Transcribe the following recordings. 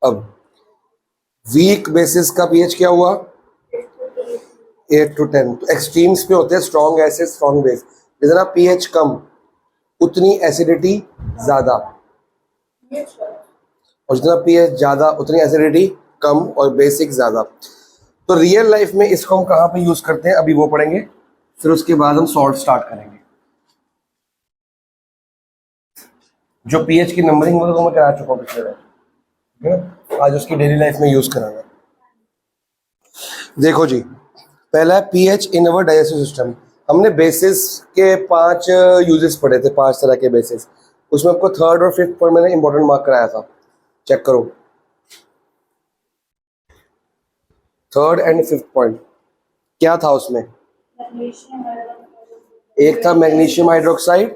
अब week basis का pH क्या हुआ? 8 to 10। तो एक्सट्रीम्स पे होते हैं स्ट्रॉन्ग एसिड स्ट्रॉन्ग बेस। जितना पीएच कम उतनी एसिडिटी ज्यादा, और जितना पीएच ज्यादा उतनी एसिडिटी कम और बेसिक ज्यादा। तो रियल लाइफ में इसको हम कहाँ पे यूज करते हैं अभी वो पढ़ेंगे, फिर उसके बाद हम सॉल्ट स्टार्ट करेंगे। जो पीएच की नंबरिंग वो मैं करा चुका हूँ पिछले बार, ठीक है? आज उसकी डेली लाइफ में यूज करांगा। देखो जी, पहला है पीएच इन अवर डाइजेस्टिव सिस्टम। हमने बेसिस के 5 यूजेस पढ़े थे, 5 तरह के बेसिस। उसमें आपको थर्ड और फिफ्थ पॉइंट मैंने इंपॉर्टेंट मार्क कराया था, चेक करो। थर्ड एंड फिफ्थ पॉइंट क्या था उसमें? एक था मैग्नीशियम हाइड्रोक्साइड,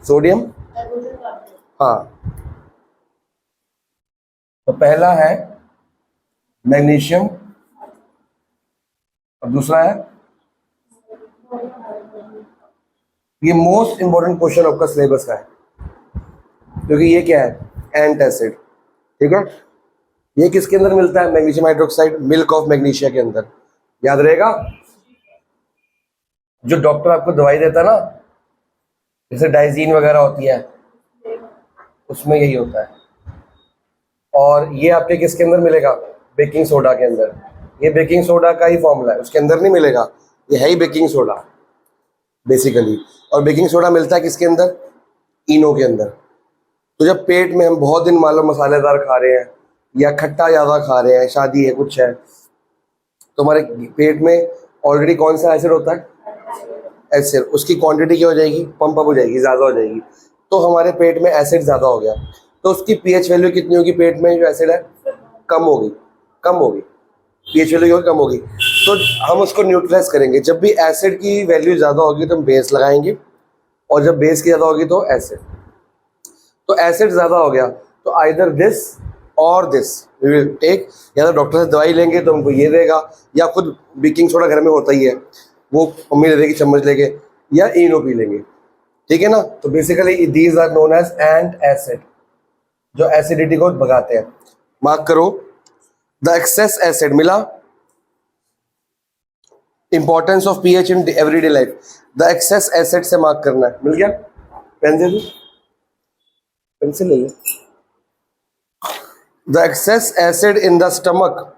सोडियम, हाँ। तो पहला है मैग्नीशियम और दूसरा है, ये मोस्ट इंपॉर्टेंट क्वेश्चन आपका सिलेबस का है, क्योंकि ये क्या है? एंटासिड, ठीक है? ये किसके अंदर मिलता है? Magnesium hydroxide, milk of magnesia के अंदर। याद रहेगा, जो डॉक्टर आपको दवाई देता है ना, जैसे डाइजीन वगैरह होती है, उसमें यही होता है। और ये आपके किसके अंदर मिलेगा? बेकिंग सोडा के अंदर। ये बेकिंग सोडा का ही फॉर्मूला है, उसके अंदर नहीं मिलेगा, ये है ही बेकिंग सोडा बेसिकली। और बेकिंग सोडा मिलता है किसके अंदर? इनो के अंदर। तो जब पेट में हम बहुत दिन मान लो मसालेदार खा रहे हैं या खट्टा ज़्यादा खा रहे हैं, शादी है कुछ है, तो हमारे पेट में ऑलरेडी कौन सा एसिड होता है? एसिड। उसकी क्वांटिटी क्या हो जाएगी? पंप अप हो जाएगी, ज़्यादा हो जाएगी। तो हमारे पेट में एसिड ज़्यादा हो गया, तो उसकी पीएच वैल्यू कितनी होगी? पेट में जो एसिड है कम होगी, कम होगी, पीएच वैल्यू कम होगी। तो हम उसको न्यूट्रलाइज करेंगे। जब भी एसिड की वैल्यू ज़्यादा होगी तो हम बेस लगाएंगे, और जब बेस की ज़्यादा होगी तो एसिड। तो एसिड ज़्यादा हो गया तो आइदर दिस और दिस वी विल टेक। या तो डॉक्टर से दवाई लेंगे तो हमको ये देगा, या खुद बेकिंग सोडा घर में होता ही है, वो मम्मी दे देगी चम्मच लेके, या इनो पी लेंगे, ठीक है ना? तो basically these are known as antacid, जो एसिडिटी को भगाते हैं। मार्क करो, द एक्सेस एसिड मिला। Importance of pH in everyday life, the excess acid से मार्क करना है। मिल गया? पेन दे दो, पेंसिल ले ले। The excess acid in the stomach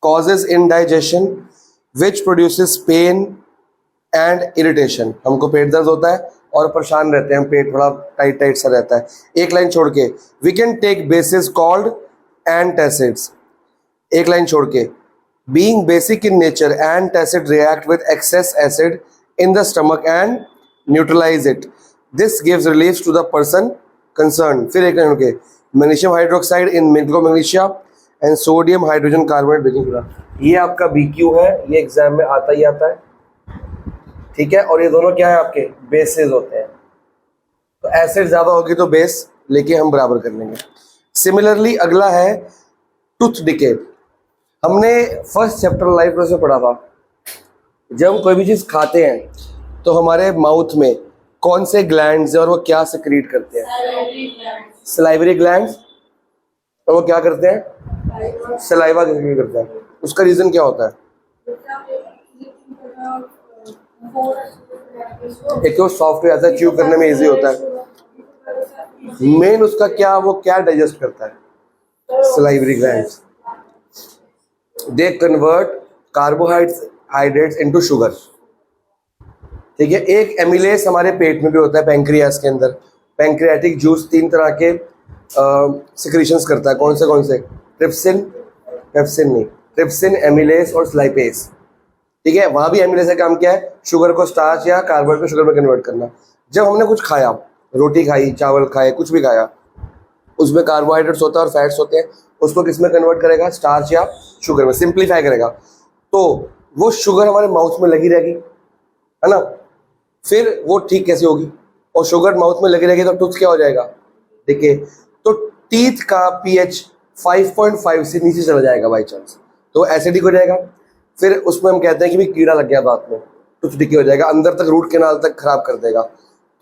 causes indigestion which produces pain and irritation। हमको पेट दर्द होता है और परेशान रहते हैं, पेट थोड़ा टाइट टाइट सा रहता है। एक लाइन छोड़ के, we can take bases called antacids। एक लाइन छोड़ के, being basic in nature, antacid react with excess acid in the stomach and neutralize it। This gives relief to the person concerned। फिर एक लाइन छोड़ के, magnesium hydroxide in milk of magnesia and sodium hydrogen carbonate baking soda. ये आपका BQ है, ये exam में आता ही आता है, ठीक है? और ये दोनों क्या है? आपके बेसेस होते हैं। तो एसिड ज्यादा होगी तो बेस लेके हम बराबर कर लेंगे। सिमिलरली अगला है टूथ डिके। हमने फर्स्ट चैप्टर लाइफ में पढ़ा था, जब हम कोई भी चीज खाते हैं तो हमारे माउथ में कौन से ग्लैंड्स हैं और वो क्या सिक्रीट करते हैं? Salivary glands. और वो क्या करते हैं? सलाइवा सिक्रीट करते हैं। उसका रीजन क्या होता है? एक तो सॉफ्ट हो जाता है, च्यू करने में इजी होता है। मेन उसका क्या, वो क्या डाइजेस्ट करता है? Salivary glands. They convert carbohydrates into sugar, ठीक है? एक एमिलेस हमारे पेट में भी होता है, पैंक्रियास के अंदर। पैंक्रियाटिक जूस 3 तरह के सिक्रीशंस करता है। कौन से? ट्रिप्सिन, पेप्सिन नहीं, ट्रिप्सिन, एमिलेस और स्लाइपेस, ठीक है? वहां भी एमिलेस का काम क्या है? शुगर को स्टार्च या कार्बोहाइड्रेट को शुगर में कन्वर्ट करना। जब हमने कुछ खाया, रोटी खाई, चावल खाए, कुछ भी खाया, उसमें कार्बोहाइड्रेट्स होता है और फैट्स होते हैं, उसको किस में कन्वर्ट करेगा? स्टार्च या शुगर में, सिंप्लीफाई करेगा। तो वो शुगर हमारे माउथ में लगी रहेगी, है ना? फिर वो ठीक कैसे होगी? और शुगर माउथ में लगी रहेगी तो टूथ क्या हो जाएगा? देखिए, तो टीथ का पीएच 5.5 से नीचे चला जाएगा बाई चांस, तो एसिडिक हो जाएगा। फिर उसमें हम कहते हैं कि भी कीड़ा लग गया दांत में, टूथ डिके हो जाएगा, अंदर तक रूट कैनाल तक खराब कर देगा।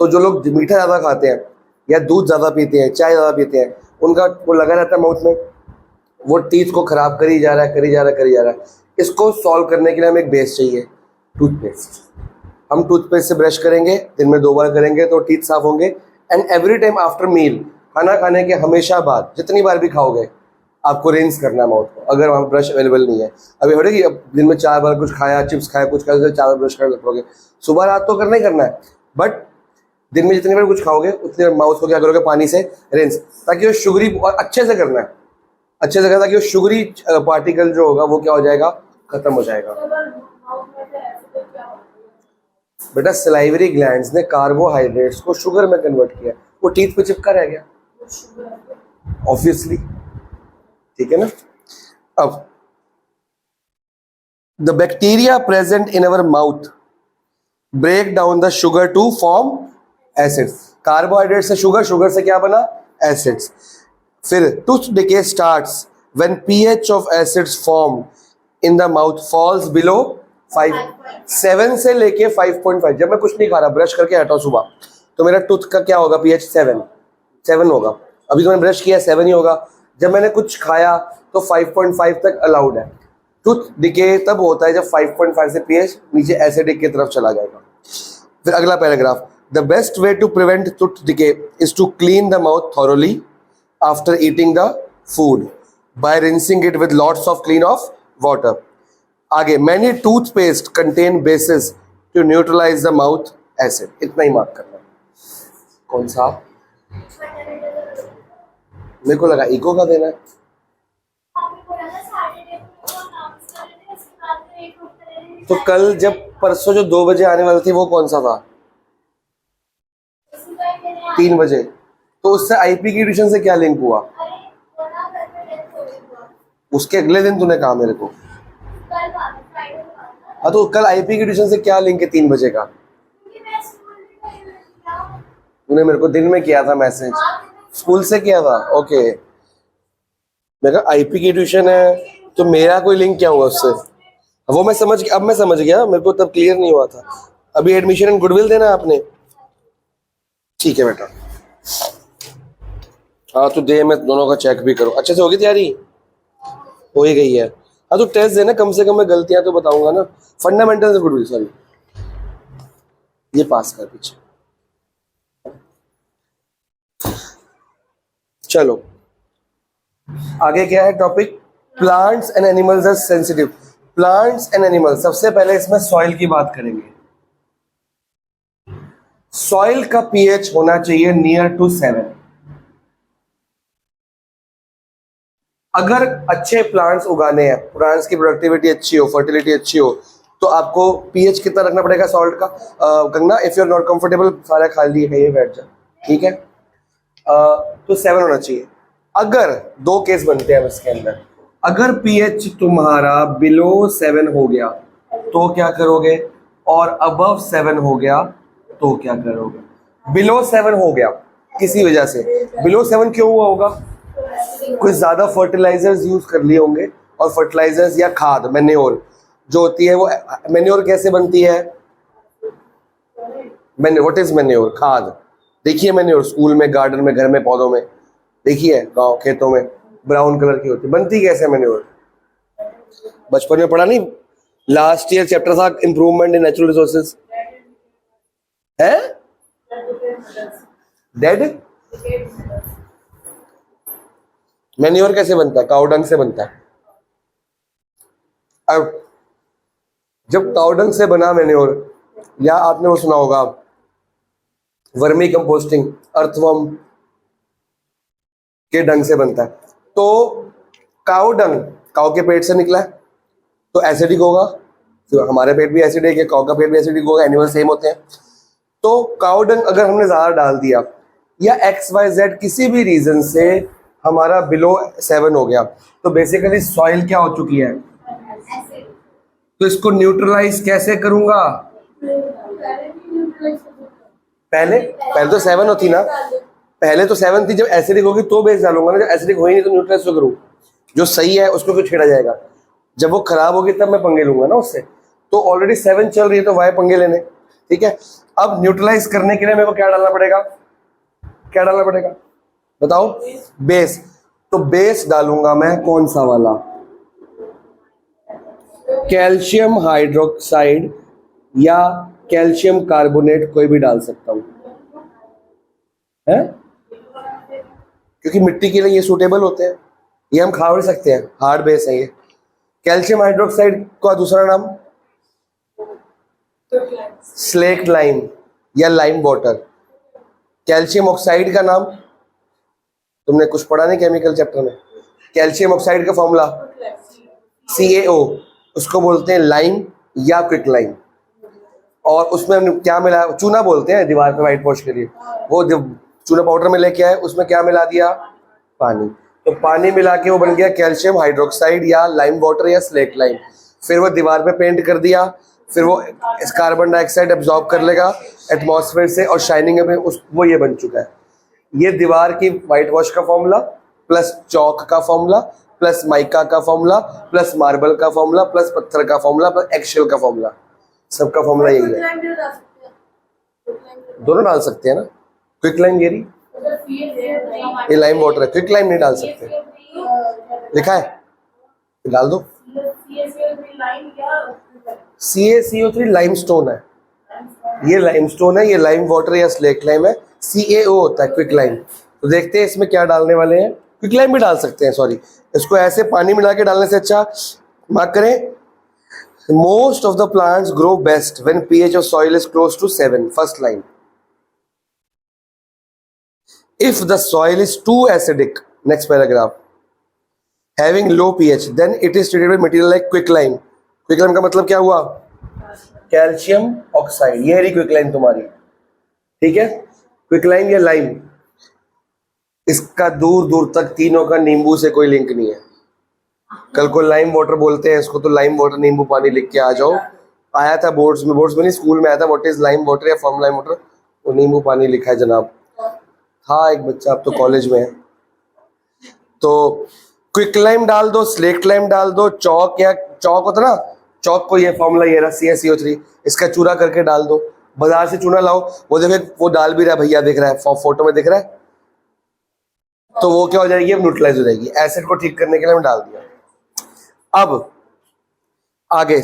तो जो लोग मीठा ज़्यादा खाते हैं या दूध ज़्यादा पीते हैं, चाय ज़्यादा पीते हैं, उनका वो लगा रहता है माउथ में, वो टीथ को खराब करी जा रहा है। इसको सॉल्व करने के लिए हमें एक बेस चाहिए, टूथपेस्ट। हम टूथपेस्ट से ब्रश करेंगे, दिन में 2 बार करेंगे तो टीथ साफ होंगे। And every time after meal, खाना खाने के हमेशा बाद, जितनी बार भी खाओगे आपको रिंस करना है माउथ को, अगर वहाँ ब्रश अवेलेबल नहीं है। अभी हो रही कि अब दिन में 4 बार कुछ खाया, चिप्स खाया, कुछ खाया, 4 बार ब्रश कर लोगे, सुबह रात तो करना ही करना है, बट दिन में जितनी बार कुछ खाओगे उतनी बार माउथ को क्या करोगे, पानी से रिंस, ताकि वो शुगरी, और अच्छे से करना है, अच्छे से करना, ताकि वो शुगरी पार्टिकल जो होगा वो क्या हो जाएगा, खत्म हो जाएगा। बेटा सलाइवरी ग्लैंड्स ने कार्बोहाइड्रेट्स को शुगर में कन्वर्ट किया, वो टीथ पे चिपका रह गया ऑब्वियसली, ठीक है ना। अब the bacteria present in our mouth break down the sugar to form acids. Carbohydrate से शुगर, शुगर से क्या बना, एसिड्स। फिर tooth decay starts when pH of acids form in the mouth falls below 5, 7 से लेके 5.5। जब मैं कुछ नहीं खा रहा, ब्रश करके हटाओ सुबह, तो मेरा टूथ का क्या होगा, पीएच 7 होगा। अभी तो मैंने ब्रश किया 7 ही होगा। जब मैंने कुछ खाया तो 5.5 तक अलाउड है। टूथ डिके तब होता है जब 5.5 से पीएच नीचे एसिडिक की तरफ चला जाएगा। फिर अगला paragraph, the best way to prevent tooth decay is to clean the mouth thoroughly after eating the food by rinsing it with lots of clean of water. आगे, many toothpaste contain bases to neutralise the mouth acid. इतना ही mark करना। कौन सा, मेरे को लगा eco का देना है। तो कल जब परसों जो 2 बजे आने वाली थी वो कौन सा था, 3 बजे, तो उससे आईपी की ट्यूशन से क्या लिंक हुआ, उसके अगले दिन तूने कहा मेरे को। हाँ तो कल आईपी की ट्यूशन से क्या लिंक है 3 बजे का, तूने मेरे को दिन में किया था मैसेज, स्कूल से किया था, ओके। मैं कहा आईपी की ट्यूशन है तो मेरा कोई लिंक क्या हुआ उससे, वो मैं समझ गया, अब मैं समझ गया, मेरे को तब क्लियर नहीं हुआ था। अभी एडमिशन एंड गुडविल देना है आपने, ठीक है बेटा, हाँ तो दे, मैं दोनों का चेक भी करो। अच्छे से होगी तैयारी, हो ही गई है। हाँ तो टेस्ट देना, कम से कम मैं गलतियां तो बताऊंगा ना। फंडामेंटल गुडविल, सॉरी, ये पास कर पीछे। चलो आगे क्या है topic, plants and animals are sensitive. Plants and animals, सबसे पहले इसमें सॉइल की बात करेंगे। सॉइल का पीएच होना चाहिए नियर टू 7। अगर अच्छे प्लांट्स उगाने हैं, प्लांट्स की प्रोडक्टिविटी अच्छी हो, फर्टिलिटी अच्छी हो, तो आपको पीएच कितना रखना पड़ेगा सॉल्ट का। Kangana, if you are not comfortable, सारा खा लिए, कहीं बैठ जा, ठीक है। तो 7 होना चाहिए। अगर 2 केस बनते हैं इसके अंदर, अगर पीएच तुम्हारा बिलो 7 हो गया तो क्या करोगे, और अबव 7 हो गया तो क्या करोगे। बिलो 7 हो गया किसी वजह से, बिलो 7 क्यों हुआ होगा, कुछ ज्यादा फर्टिलाइजर्स यूज कर लिए होंगे, और फर्टिलाइजर्स या खाद, मैन्योर जो होती है, वो मैन्योर कैसे बनती है, व्हाट इज मैन्योर, खाद। देखिए मैन्योर स्कूल में, गार्डन में, घर में, पौधों में, देखिए गांव खेतों में ब्राउन कलर की होती है, बनती कैसे मैन्योर, बचपन में पढ़ा नहीं, लास्ट ईयर चैप्टर था इंप्रूवमेंट इन नेचुरल रिसोर्सेज, है डेड। मैन्योर कैसे बनता है, काउडंग से बनता है। अब जब काउडंग से बना मैन्योर, या आपने वो सुना होगा वर्मी कंपोस्टिंग, अर्थवर्म के डंग से बनता है, तो काउ डंग काउ के पेट से निकला है तो एसिडिक होगा, तो हमारे पेट भी एसिडिक है, काउ का पेट भी एसिडिक होगा, एनिमल सेम होते हैं। तो काउ डंग अगर हमने ज्यादा डाल दिया, या XYZ किसी भी रीजन से हमारा बिलो 7 हो गया, तो बेसिकली सॉइल क्या हो चुकी है, तो इसको न्यूट्रलाइज कैसे करूंगा, पहले तो 7 होती ना, पहले तो 7 थी, जब एसिडिक होगी तो बेस डालूंगा ना, जब एसिडिक हो ही नहीं तो न्यूट्रलाइज तो करूँ, जो सही है उसको क्यों छेड़ा जाएगा, जब वो खराब होगी तब मैं पंगे लूंगा ना उससे। तो ऑलरेडी 7 चल रही है तो वाई पंगे लेने, ठीक है। अब न्यूट्रलाइज करने के लिए मेरे को क्या डालना पड़ेगा, बताओ बेस, तो बेस डालूंगा मैं कौन सा वाला, कैल्शियम हाइड्रोक्साइड या कैल्शियम कार्बोनेट, कोई भी डाल सकता हूं है, क्योंकि मिट्टी के लिए ये सूटेबल होते हैं, ये हम खा भी सकते हैं, हार्ड बेस है ये। कैल्शियम हाइड्रोक्साइड का दूसरा नाम स्लेक्ट लाइम या लाइम वाटर। कैल्शियम ऑक्साइड का नाम तुमने कुछ पढ़ा नहीं केमिकल चैप्टर में, कैल्शियम ऑक्साइड का फॉर्मूला CaO, उसको बोलते हैं लाइम या क्विक लाइम। और उसमें हमने क्या मिला, चूना बोलते हैं दीवार पे व्हाइट वॉश के लिए, वो चूना पाउडर में लेके आए, उसमें क्या मिला दिया, पानी, तो पानी मिला के वो बन गया कैल्शियम हाइड्रोक्साइड या लाइम वाटर या स्लेक्ट लाइम। फिर वो दीवार पे पेंट कर दिया, फिर वो कार्बन डाइऑक्साइड एब्जॉर्ब कर लेगा एटमॉस्फेयर से और शाइनिंग में वो ये बन चुका है। ये दीवार की व्हाइट वॉश का फॉर्मूला प्लस चौक का फॉर्मूला प्लस माइका का फॉर्मूला प्लस मार्बल का फॉर्मूला प्लस पत्थर का फॉर्मूला प्लस एक्सेल का फॉर्मूला, सबका फॉर्मूला यही है। दोनों डाल सकते हैं ना, क्विक लाइम ये लाइम वाटर है, क्विक लाइम नहीं डाल सकते, लिखा है डाल दो। CaCO3 लाइमस्टोन है, ये लाइमस्टोन है, ये लाइम वाटर या स्लेक्ट लाइम है, CaO होता है क्विक लाइम। तो देखते हैं इसमें क्या डालने वाले हैं, क्विक लाइम भी डाल सकते हैं, सॉरी, इसको ऐसे पानी मिला के डालने से अच्छा मार्क करें। Most of the plants grow best when pH of soil is close to 7. First line. If the soil is too acidic, next paragraph, having low pH, then it is treated with material like quicklime. Quicklime का मतलब क्या हुआ, calcium oxide, ये रही quicklime तुम्हारी, ठीक है। Quicklime या लाइम, इसका दूर दूर तक तीनों का नींबू से कोई लिंक नहीं है। कल को लाइम वाटर बोलते हैं इसको, तो लाइम वाटर नींबू पानी लिख के आ जाओ, आया था बोर्ड्स में नहीं, स्कूल में आया था, व्हाट इज लाइम वाटर या फॉर्म लाइम वाटर, वो नींबू पानी लिखा है जनाब, था एक बच्चा, अब तो कॉलेज में है। तो क्विक लाइम डाल दो, स्लेक्ट लाइम डाल दो, चौक या चौक होता ना, चौक को ये फॉर्मूला ये रहा CaCO3, इसका चूरा करके डाल दो, बाजार से चूना लाओ, वो देखो वो डाल भी रहा है भैया, दिख रहा है फोटो में दिख रहा है, तो वो क्या हो जाएगी, अब न्यूट्रलाइज हो जाएगी। एसिड को ठीक करने के लिए हमने डाल दिया। अब आगे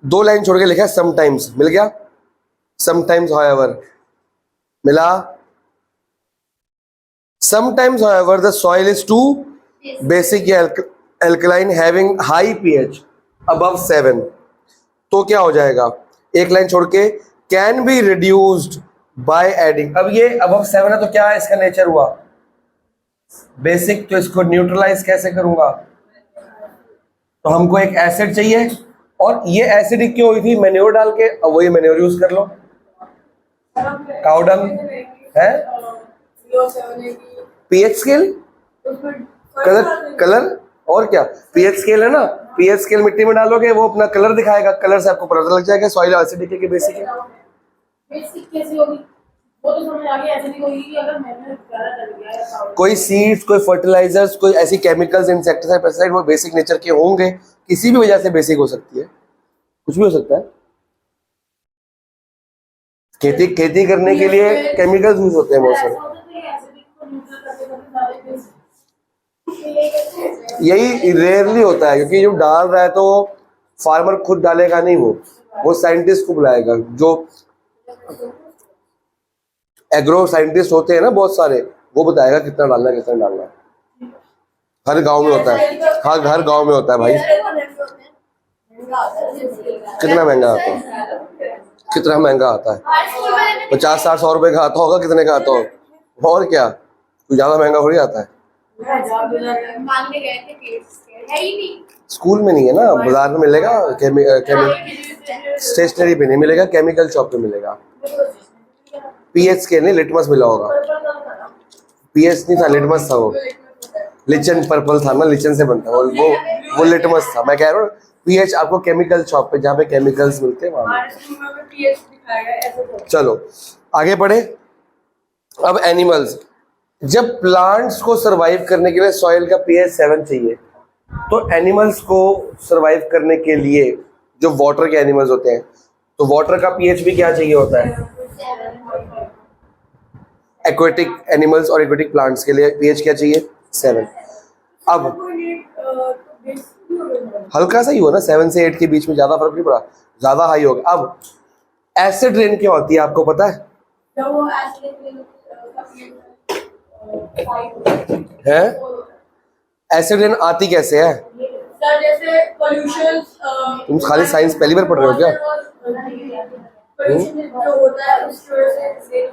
2 लाइन छोड़ के लिखा है समटाइम्स, मिल गया, समटाइम्स हाउएवर मिला, sometimes however the soil is too basic या alkaline having high pH above 7, तो क्या हो जाएगा, एक लाइन छोड़ के can be reduced by adding. अब ये अबव 7 है तो क्या है, इसका नेचर हुआ बेसिक, तो इसको न्यूट्रलाइज कैसे करूंगा, तो हमको एक एसिड चाहिए, और ये एसिडिक क्यों हुई थी, मैन्योर डाल के, अब वही मैन्योर यूज कर लो, काउडंग है, pH स्केल, कलर और क्या, pH स्केल है ना, pH स्केल मिट्टी में डालोगे वो अपना कलर दिखाएगा, कलर से आपको पता लग जाएगा सॉइल एसिडिक है कि बेसिक है। बेसिक कैसे होगी, वो तो समझ आ गया, एसिडिक होगी कि अगर मैंने ज़्यादा डल गया, कोई सीड्स, कोई फर्टिलाइजर्स, कोई ऐसी केमिकल्स, इंसेक्टिसाइड, पेस्टिसाइड, वो बेसिक नेचर के होंगे, किसी भी वजह से बेसिक हो सकती है, कुछ भी हो सकता है। खेती करने के लिए केमिकल्स यूज होते हैं बहुत सारे, यही रेयरली होता है, क्योंकि जो डाल रहा है तो फार्मर खुद डालेगा नहीं, वो साइंटिस्ट को बुलाएगा, जो एग्रो साइंटिस्ट होते हैं ना बहुत सारे, वो बताएगा कितना डालना है, कितना डालना है। हर गांव में होता है, हर गांव में होता है भाई। कितना महंगा आता है, कितना महंगा आता है, 50-60-100 रुपए का आता होगा, कितने का आता होगा, और क्या, कुछ ज्यादा महंगा हो ही आता है। स्कूल में नहीं है ना, बाजार में मिलेगा, स्टेशनरी पे नहीं मिलेगा, केमिकल शॉप पे मिलेगा। pH स्केल नहीं, लिटमस मिला होगा, pH नहीं था, लिटमस था, वो लिचन पर्पल था ना, लिचन से बनता वो लिटमस था। मैं कह रहा हूँ pH आपको केमिकल शॉप पे, जहाँ पे केमिकल्स मिलते हैं वहाँ। चलो आगे बढ़े। अब एनिमल्स, जब प्लांट्स को सरवाइव करने के लिए सॉइल का pH 7 चाहिए, तो एनिमल्स को सरवाइव करने के लिए जो वाटर के एनिमल्स होते हैं, तो वाटर का pH भी क्या चाहिए होता है, एक्वेटिक एनिमल्स और एक्वेटिक प्लांट्स के लिए पीएच क्या चाहिए 7। अब हल्का सा ही हो ना, 7 से 8 के बीच में, ज्यादा फर्क नहीं पड़ा, ज्यादा हाई होगा। अब एसिड रेन क्या होती है आपको पता है? है एसिड रेन आती कैसे है? सर जैसे पोल्यूशन, तुम खाली साइंस पहली बार पढ़ रहे हो क्या? पोल्यूशन जो होता है उसकी वजह से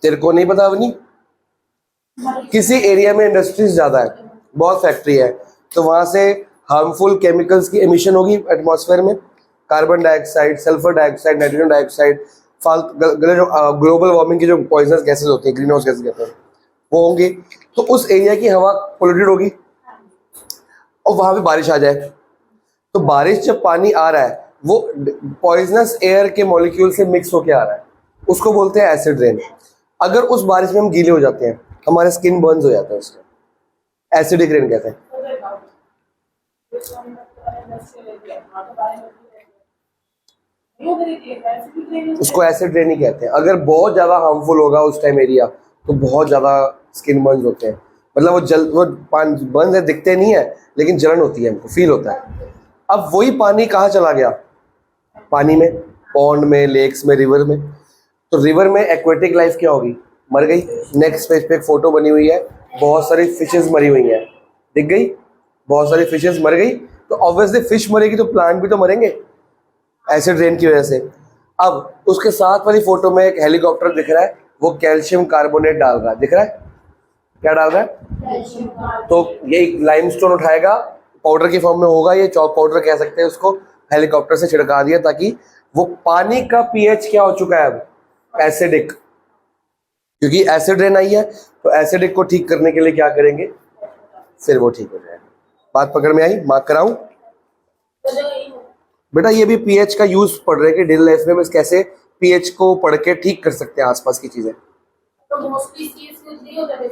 तेरे को नहीं पता अवनी? किसी एरिया में इंडस्ट्रीज ज्यादा है, बहुत फैक्ट्री है, तो वहां से हार्मफुल केमिकल्स की एमिशन होगी एटमॉस्फेयर में, carbon dioxide, sulphur dioxide, nitrogen dioxide, जो ग्लोबल वार्मिंग की जो पॉइजनस गैसेस होती है, ग्रीन हाउस गैसेस कहते हैं, वो होंगे। तो उस एरिया की हवा पोल्यूटेड होगी और वहां पे बारिश आ जाए, तो बारिश जब पानी आ रहा है वो पॉइजनस एयर के मॉलिक्यूल से मिक्स होके आ रहा है, उसको बोलते हैं एसिड रेन। अगर उस बारिश में हम गीले हो जाते हैं, हमारे स्किन बर्न्स हो जाता है, उसको एसिडिक रेन कहते हैं। उसको एसिड रेन ही कहते हैं। अगर बहुत ज्यादा हार्मफुल होगा उस टाइम एरिया, तो बहुत ज्यादा स्किन बर्न्स होते हैं, मतलब वो बर्न्स है, दिखते नहीं है लेकिन जलन होती है, हमको फील होता है। अब वही पानी कहाँ चला गया? पानी में, पॉन्ड में, लेक्स में, रिवर में। तो रिवर में एक्वेटिक लाइफ क्या होगी? मर गई। नेक्स्ट पेज पे एक फोटो बनी हुई है, बहुत सारी फिशेस मरी हुई हैं, दिख गई? बहुत सारी फिशेस मर गई, तो ऑब्वियसली फिश मरेगी तो प्लांट भी तो मरेंगे एसिड रेन की वजह से। अब उसके साथ वाली फोटो में एक हेलीकॉप्टर दिख रहा है, वो कैल्शियम कार्बोनेट डाल रहा है, दिख रहा है? क्या डाल रहा है? तो ये लाइमस्टोन उठाएगा, पाउडर की फॉर्म में होगा, ये चॉक पाउडर कह सकते हैं उसको, हेलीकॉप्टर से छिड़का दिया, ताकि वो पानी का पीएच क्या हो चुका है अब? एसिडिक। क्योंकि एसिड रेन आई है, तो एसिडिक को ठीक करने के लिए क्या करेंगे? फिर वो ठीक हो जाएगा। बात पकड़ में आई? मार्क कराऊं? बेटा ये भी पीएच का यूज पढ़ रहे हैं कि डेली लाइफ में कैसे पीएच को पढ़ के ठीक कर सकते हैं आसपास की चीजें। तो मोस्टली चीज नहीं होता है।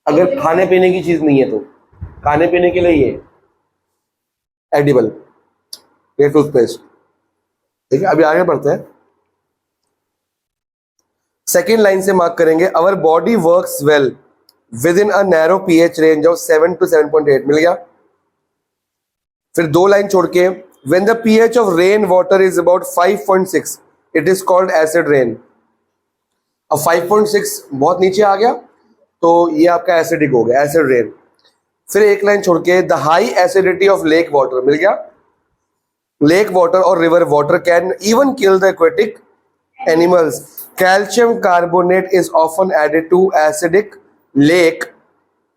अगर खाने पीने की चीज नहीं है तो खाने पीने के लिए ये एडिबल, ये टूथपेस्ट, ठीक है। अभी आगे बढ़ते हैं, सेकेंड लाइन से मार्क करेंगे, our body works well with in a narrow pH range of 7 to 7.8, मिल गया। फिर दो लाइन छोड़ के, when the pH of rain water is about 5.6 it is called acid rain. अब 5.6 बहुत नीचे आ गया, तो ये आपका एसिडिक हो गया, एसिड रेन। फिर एक लाइन छोड़ के, the high acidity of lake water, मिल गया। लेक वाटर और river water can even kill the aquatic animals. Calcium carbonate is often added to acidic lake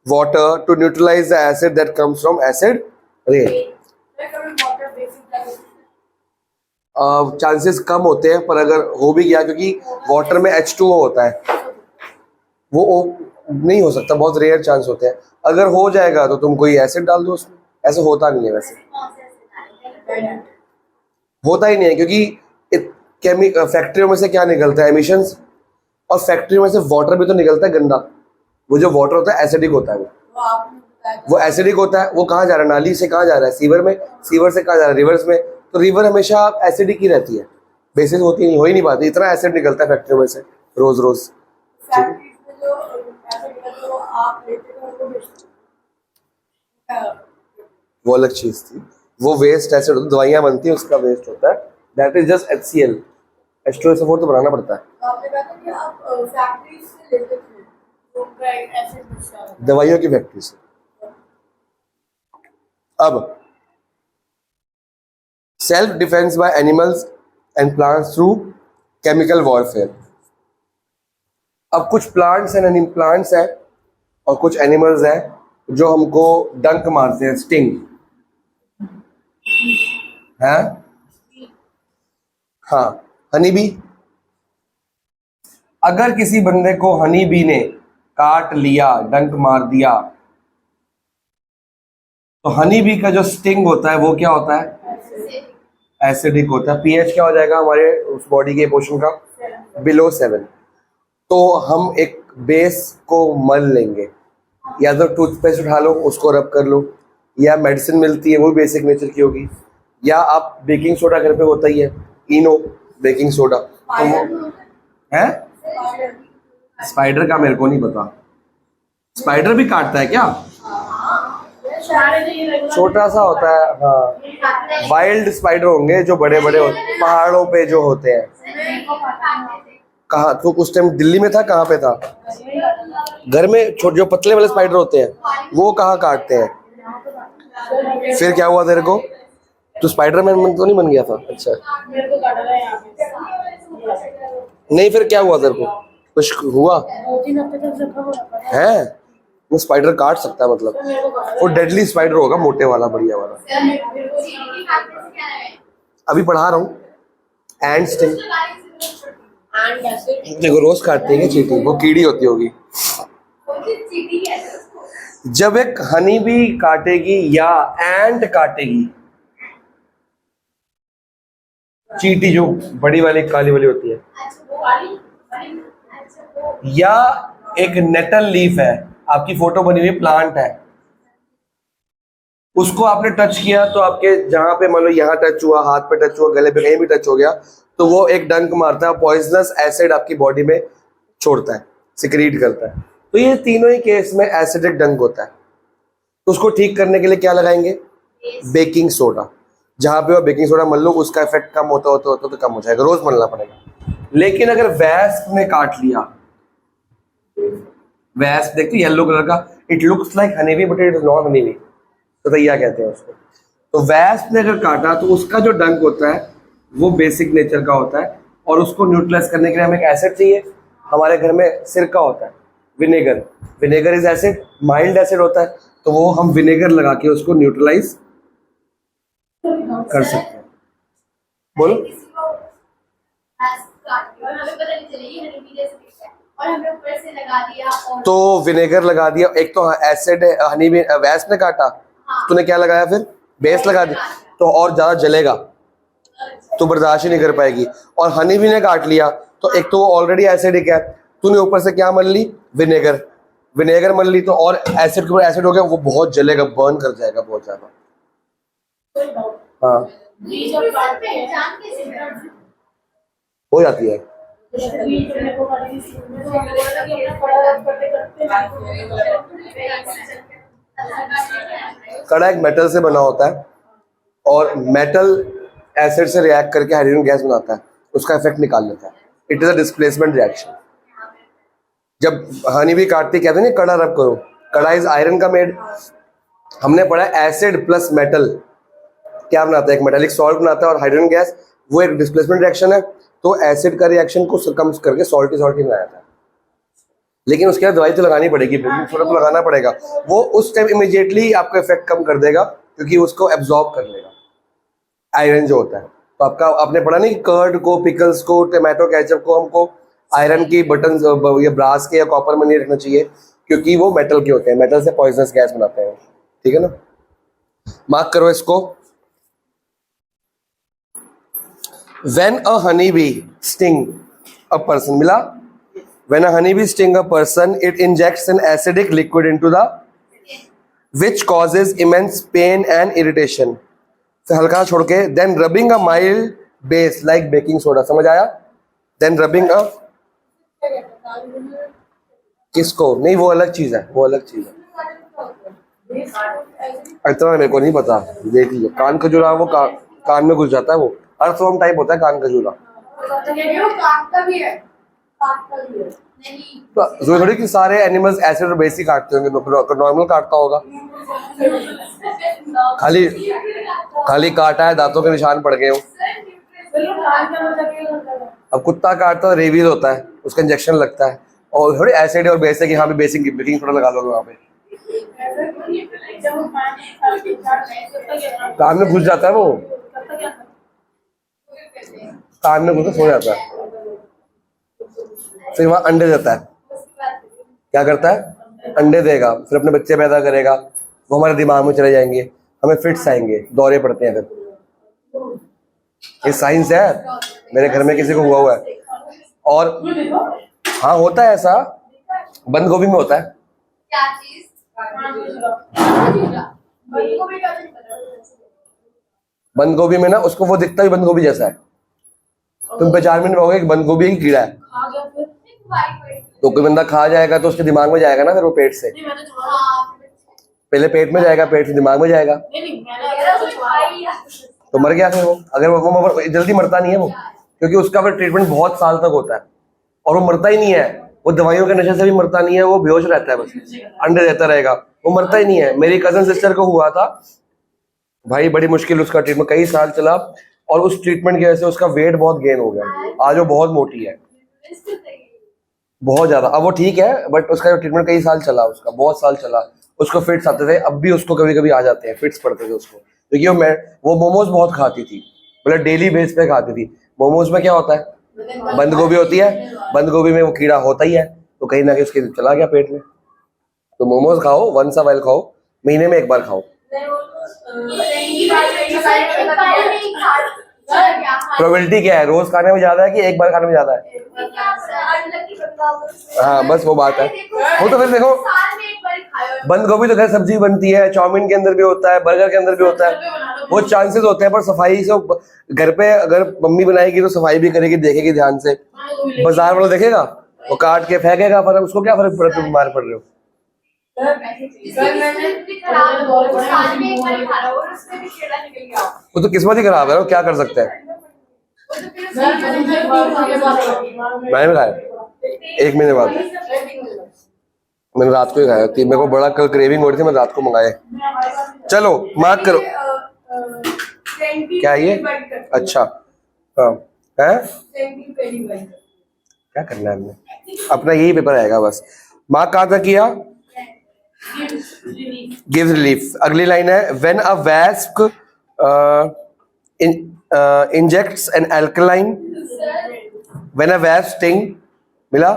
water to neutralize the acid that comes from acid rain. Chances कम होते हैं, पर अगर हो भी गया, क्योंकि वाटर में H2O होता है, वो नहीं हो सकता, बहुत रेयर चांस होते हैं। अगर हो जाएगा तो तुम कोई एसिड डाल दो उसमें, ऐसा होता नहीं है, वैसे होता ही नहीं है, क्योंकि फैक्ट्रियों में से क्या निकलता है? एमिशंस। और फैक्ट्रियों में से वाटर भी तो निकलता है गंदा, वो जो वाटर होता है एसिडिक होता है, वो एसिडिक होता है। वो कहाँ जा रहा है? नाली से कहाँ जा रहा है? सीवर में। सीवर से कहाँ जा रहा है? रिवर्स में। तो रिवर हमेशा एसिडिक ही रहती है, बेसिस होती नहीं, हो ही नहीं पाती, इतना एसिड निकलता है फैक्ट्रियों में से रोज रोज। वो अलग चीज थी, वो वेस्ट एसिड होता है, दवाइयाँ बनती है उसका वेस्ट होता है, that is just HCl, H2SO4 तो बनाना पड़ता है। दवाइयों की फैक्ट्री से। अब self defence by animals and plants through chemical warfare. अब कुछ प्लांट्स हैं और कुछ एनिमल्स हैं जो हमको डंक मारते हैं, स्टिंग है। हाँ, हनी बी। अगर किसी बंदे को हनी बी ने काट लिया, डंक मार दिया, तो हनी बी का जो स्टिंग होता है वो क्या होता है? एसिडिक होता है। पीएच क्या हो जाएगा हमारे उस बॉडी के पोर्शन का? बिलो 7। तो हम एक बेस को मल लेंगे, या तो टूथपेस्ट उठा लो, उसको रब कर लो, या मेडिसिन मिलती है वो बेसिक नेचर की होगी, या आप बेकिंग सोडा घर पे होता ही है, इनो बेकिंग सोडा, तो है? स्पाइडर का मेरे को नहीं पता। स्पाइडर भी काटता है क्या? छोटा सा होता है, हाँ। वाइल्ड स्पाइडर होंगे जो बड़े बड़े पहाड़ों पे जो होते हैं। कहाँ तो उस टाइम दिल्ली में था, कहाँ पे था? घर में छोटे जो पतले वाले स्पाइडर होते हैं वो कहाँ काटते हैं? फिर क्या हुआ तेरे को? तू स्पाइडरमैन तो नहीं बन गया था? अच्छा नहीं, फिर क्या हुआ तेरे को? कुछ हुआ है? वो स्पाइडर काट सकता है मतलब? वो डेडली स्पाइडर होगा, मोटे वाला, बढ़िया वाला। अभी पढ़ा रहा हूँ एंड स्टिंग। देखो रोज काटते हैं चींटी, वो कीड़ी होती होगी। जब एक हनी बी काटेगी या एंट काटेगी, चींटी जो बड़ी वाली काली वाली होती है, या एक नेटल लीफ है, आपकी फोटो बनी हुई प्लांट है, उसको आपने टच किया तो आपके जहां पे मान लो यहाँ टच हुआ, हाथ पे टच हुआ, गले पे कहीं भी टच हो गया तो वो एक डंक मारता है, पॉइजनस एसिड आपकी बॉडी में छोड़ता है, सिक्रीट करता है। तो ये तीनों ही केस में एसिडिक डंक होता है। तो उसको ठीक करने के लिए क्या लगाएंगे? Baking soda. जहां पे वो बेकिंग सोडा मल लो उसका इफेक्ट कम होता तो कम हो जाएगा, रोज मलना पड़ेगा। लेकिन अगर वैस्प ने काट लिया, वैस्प देखते येलो कलर का, it looks like honey bee but it is not honey bee, तो तैयार कहते हैं उसको। तो वैस्प ने अगर काटा तो उसका जो डंक होता है वो बेसिक नेचर का होता है, और उसको न्यूट्रलाइज करने के लिए हमें एक एसिड चाहिए। हमारे घर में सिरका होता है, vinegar, vinegar is acid, mild acid होता है, तो वो हम विनेगर लगा के उसको न्यूट्रलाइज कर सकते हैं। बोलो। तो विनेगर लगा दिया, एक तो एसिड हनी भी वैस ने काटा, तूने क्या लगाया फिर? बेस लगा दिया, तो और ज्यादा जलेगा, तो बर्दाश्त ही नहीं कर पाएगी। और हनी भी ने काट लिया तो एक तो वो ऑलरेडी एसिडिक है, तूने ऊपर से क्या मल ली? विनेगर, विनेगर मल ली तो और एसिड के ऊपर एसिड हो गया, वो बहुत जलेगा, बर्न कर जाएगा बहुत ज्यादा। हाँ हो जाती है। कड़ा एक मेटल से बना होता है और मेटल एसिड से रिएक्ट करके हाइड्रोजन गैस बनाता है, उसका इफेक्ट निकाल लेता है। It is a displacement reaction. जब हनी भी काटती कहते हैं ना कड़ा रब करो, कड़ा इज आयरन का मेड। हमने पढ़ा एसिड प्लस मेटल क्या बनाता है? एक मेटालिक सॉल्ट बनाता है और हाइड्रोजन गैस, वो एक डिस्प्लेसमेंट रिएक्शन है। तो एसिड का रिएक्शन को कम करके सॉल्टी बनाया था। लेकिन उसके बाद दवाई तो लगानी पड़ेगी, थोड़ा तो लगाना पड़ेगा, वो उस टाइम इमीडिएटली आपका इफेक्ट कम कर देगा क्योंकि उसको एब्जॉर्ब कर लेगा आयरन जो होता है। तो आपका आपने पढ़ा नहीं, कर्ड को, पिकल्स को, टमाटो केचप को हमको आयरन की बटन या ब्रास के या कॉपर में नहीं रखना चाहिए क्योंकि वो मेटल के होते हैं, मेटल से पॉइजनस गैस बनाते हैं। ठीक है ना, मार्क करो इसको। When a honeybee sting a person, मिला? When a honeybee sting a person, it injects an acidic liquid into the, which causes immense pain and irritation. फिर हल्का छोड़ के, then rubbing a mild base like baking soda, समझ आया? Then rubbing a, किसको? नहीं वो अलग चीज है, वो अलग चीज है। इतना मेरे को नहीं पता, देख लीजिए। कान खजूरा वो कान में घुस जाता है, वो अर्थवर्म टाइप होता है कान खजूरा। तो थोड़ी कि सारे एनिमल्स एसिड और बेस ही काटते होंगे, नॉर्मल काटता होगा। खाली काटा है, दांतों के निशान पड़ गए हो। अब कुत्ता काटता है, रेबीज होता है, उसका इंजेक्शन लगता है, और थोड़ी एसिड और बेस है कि हाँ भी बेसिक बेकिंग सोडा लगा लोगे वहाँ पे। कान में घुस जाता है, वो कान में घुस सो जाता है, फिर वहां अंडे देता है। क्या करता है? अंडे देगा, फिर अपने बच्चे पैदा करेगा, वो हमारे दिमाग में चले जाएंगे, हमें फिट्स आएंगे, दौरे पड़ते हैं। फिर ये साइंस है, मेरे घर में किसी को हुआ है। और हाँ होता है ऐसा, बंद गोभी में होता है। क्या चीज? बंद गोभी में ना, उसको वो दिखता भी बंद गोभी जैसा है, तुम पहचान में नहीं पाओगे कि बंद गोभी की कीड़ा है। तो कोई बंदा खा जाएगा तो उसके दिमाग में जाएगा ना, फिर वो पेट से नहीं मैंने हाँ पहले पेट में जाएगा, पेट से दिमाग में जाएगा, नहीं मैंने तो मर गया फिर वो। अगर वो जल्दी मरता नहीं है वो, क्योंकि उसका फिर ट्रीटमेंट बहुत साल तक होता है और वो मरता ही नहीं है। वो दवाइयों के नशे से भी मरता नहीं है, वो बेहोश रहता है, बस अंडे देता रहेगा, वो मरता ही नहीं है। मेरी कजन सिस्टर को हुआ था भाई, बड़ी मुश्किल उसका ट्रीटमेंट कई साल चला, और उस ट्रीटमेंट की वजह से उसका वेट बहुत गेन हो गया, आज वो बहुत मोटी है, बहुत ज्यादा। अब वो ठीक है, बट उसका ट्रीटमेंट कई साल चला, उसका बहुत साल चला। उसको फिट्स आते थे, अब भी उसको कभी कभी आ जाते हैं, फिट्स पड़ते थे उसको, क्योंकि वो मोमोज बहुत खाती थी, मतलब डेली बेस पे खाती थी। मोमोज में क्या होता है, बंद गोभी होती है, बंद गोभी में वो कीड़ा होता ही है, तो कहीं ना कहीं उसके चला गया पेट में। तो मोमोज खाओ, वंस अ वाइल खाओ, महीने में एक बार खाओ। प्रोबेबिलिटी क्या है, रोज खाने में ज्यादा है कि एक बार खाने में ज्यादा है? हाँ बस वो बात है। वो तो फिर देखो, बंद गोभी तो घर सब्जी बनती है, चाउमीन के अंदर भी होता है, बर्गर के अंदर भी होता है, वो चांसेस होते हैं, पर सफाई से घर पे अगर मम्मी बनाएगी तो सफाई भी करेगी, देखेगी ध्यान से। बाजार वाला देखेगा, वो काट के फेंकेगा, पर उसको क्या फर्क पड़ता है, बीमार पड़ रहे हो। वो तो किस्मत ही खराब है, वो क्या कर सकते हैं। मैंने भी खाया 1 महीने बाद, मैंने रात को ही खाया थी, मेरे को बड़ा कल क्रेविंग हो रही थी, मैं रात को मंगाए। चलो मार्क करो, क्या ये, अच्छा हाँ है, क्या करना है हमने, अपना यही पेपर आएगा बस। मार्क कहाँ तक किया, गिव्स रिलीफ। अगली लाइन है, when a wasp injects an alkaline, when a wasp sting, मिला,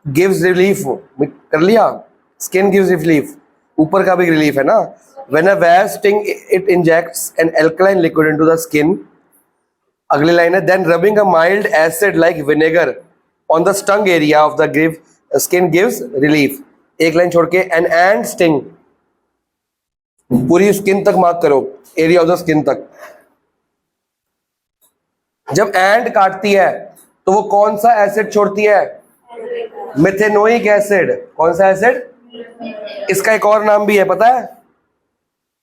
गिव्स रिलीफ, कर लिया, स्किन गिव्स रिलीफ, ऊपर का भी रिलीफ है ना। When a wasp sting it injects an alkaline liquid into the skin. अगली लाइन है, then rubbing a mild acid like vinegar on the stung area of the grieve skin gives relief. एक line छोड़ के, an ant sting, पूरी skin तक mark करो, area of the skin तक। जब एंड काटती है तो वो कौन सा एसिड छोड़ती है, मेथेनोइक एसिड। कौन सा एसिड, इसका एक और नाम भी है पता है,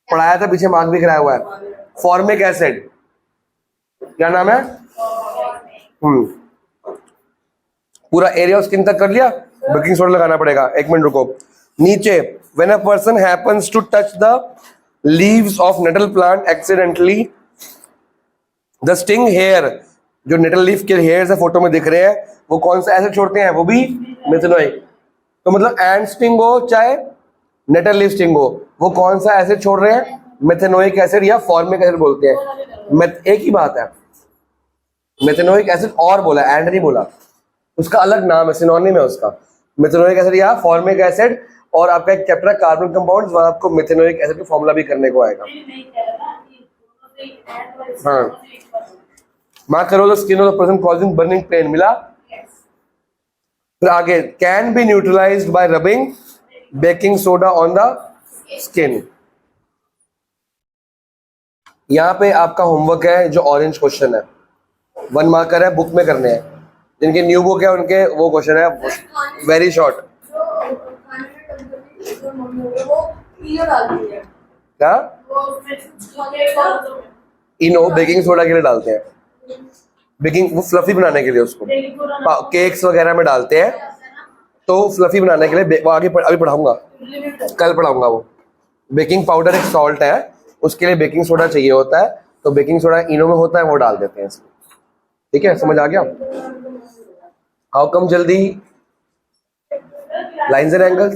पढ़ाया था पीछे, मार्क भी कराया हुआ है, फॉर्मिक एसिड। क्या नाम है, पूरा एरिया ऑफ स्किन तक कर लिया, बेकिंग सोडा लगाना पड़ेगा। 1 मिनट रुको, नीचे, when a person happens to touch the leaves of nettle plant accidentally, the sting hair, जो नेटल लीफ के हेयर है फोटो में दिख रहे हैं, वो कौन सा एसिड छोड़ते हैं, वो भी मेथेनोइक। तो मतलब एंड स्टिंग हो चाहे नेटल लीफ स्टिंग हो, वो कौन सा एसिड छोड़ रहे हैं, मेथेनोइक एसिड या फॉर्मिक एसिड बोलते हैं। एक ही बात है, मेथेनोइक एसिड और बोला, एंड नहीं बोला, उसका अलग नाम है, सिनोनिम है उसका, मेथेनोइक एसिड या फॉर्मिक एसिड। और आपका एक चैप्टर है कार्बन कंपाउंड्स, वहां आपको मेथेनोइक एसिड का फॉर्मूला भी करने को आएगा। हाँ, मार्क करो, the skin of the person causing burning pain, मिला। फिर आगे, can be neutralised bye rubbing baking soda on the skin. यहाँ पे आपका होमवर्क है, जो ऑरेंज क्वेश्चन है, 1 मार्कर है, बुक में करने हैं। जिनके न्यू बुक है उनके वो क्वेश्चन है वेरी शॉर्ट। क्या, इनो बेकिंग सोडा के लिए डालते हैं, बेकिंग वो फ्लफी बनाने के लिए, उसको केक्स वगैरह में डालते हैं, तो फ्लफी बनाने के लिए वो आगे अभी पढ़ाऊंगा, कल पढ़ाऊंगा। वो बेकिंग पाउडर एक सॉल्ट है, उसके लिए बेकिंग सोडा चाहिए होता है, तो बेकिंग सोडा इनो में होता है, वो डाल देते हैं इसमें। ठीक है, समझ आ गया। हाउ कम जल्दी, लाइन्स एंड एंगल्स,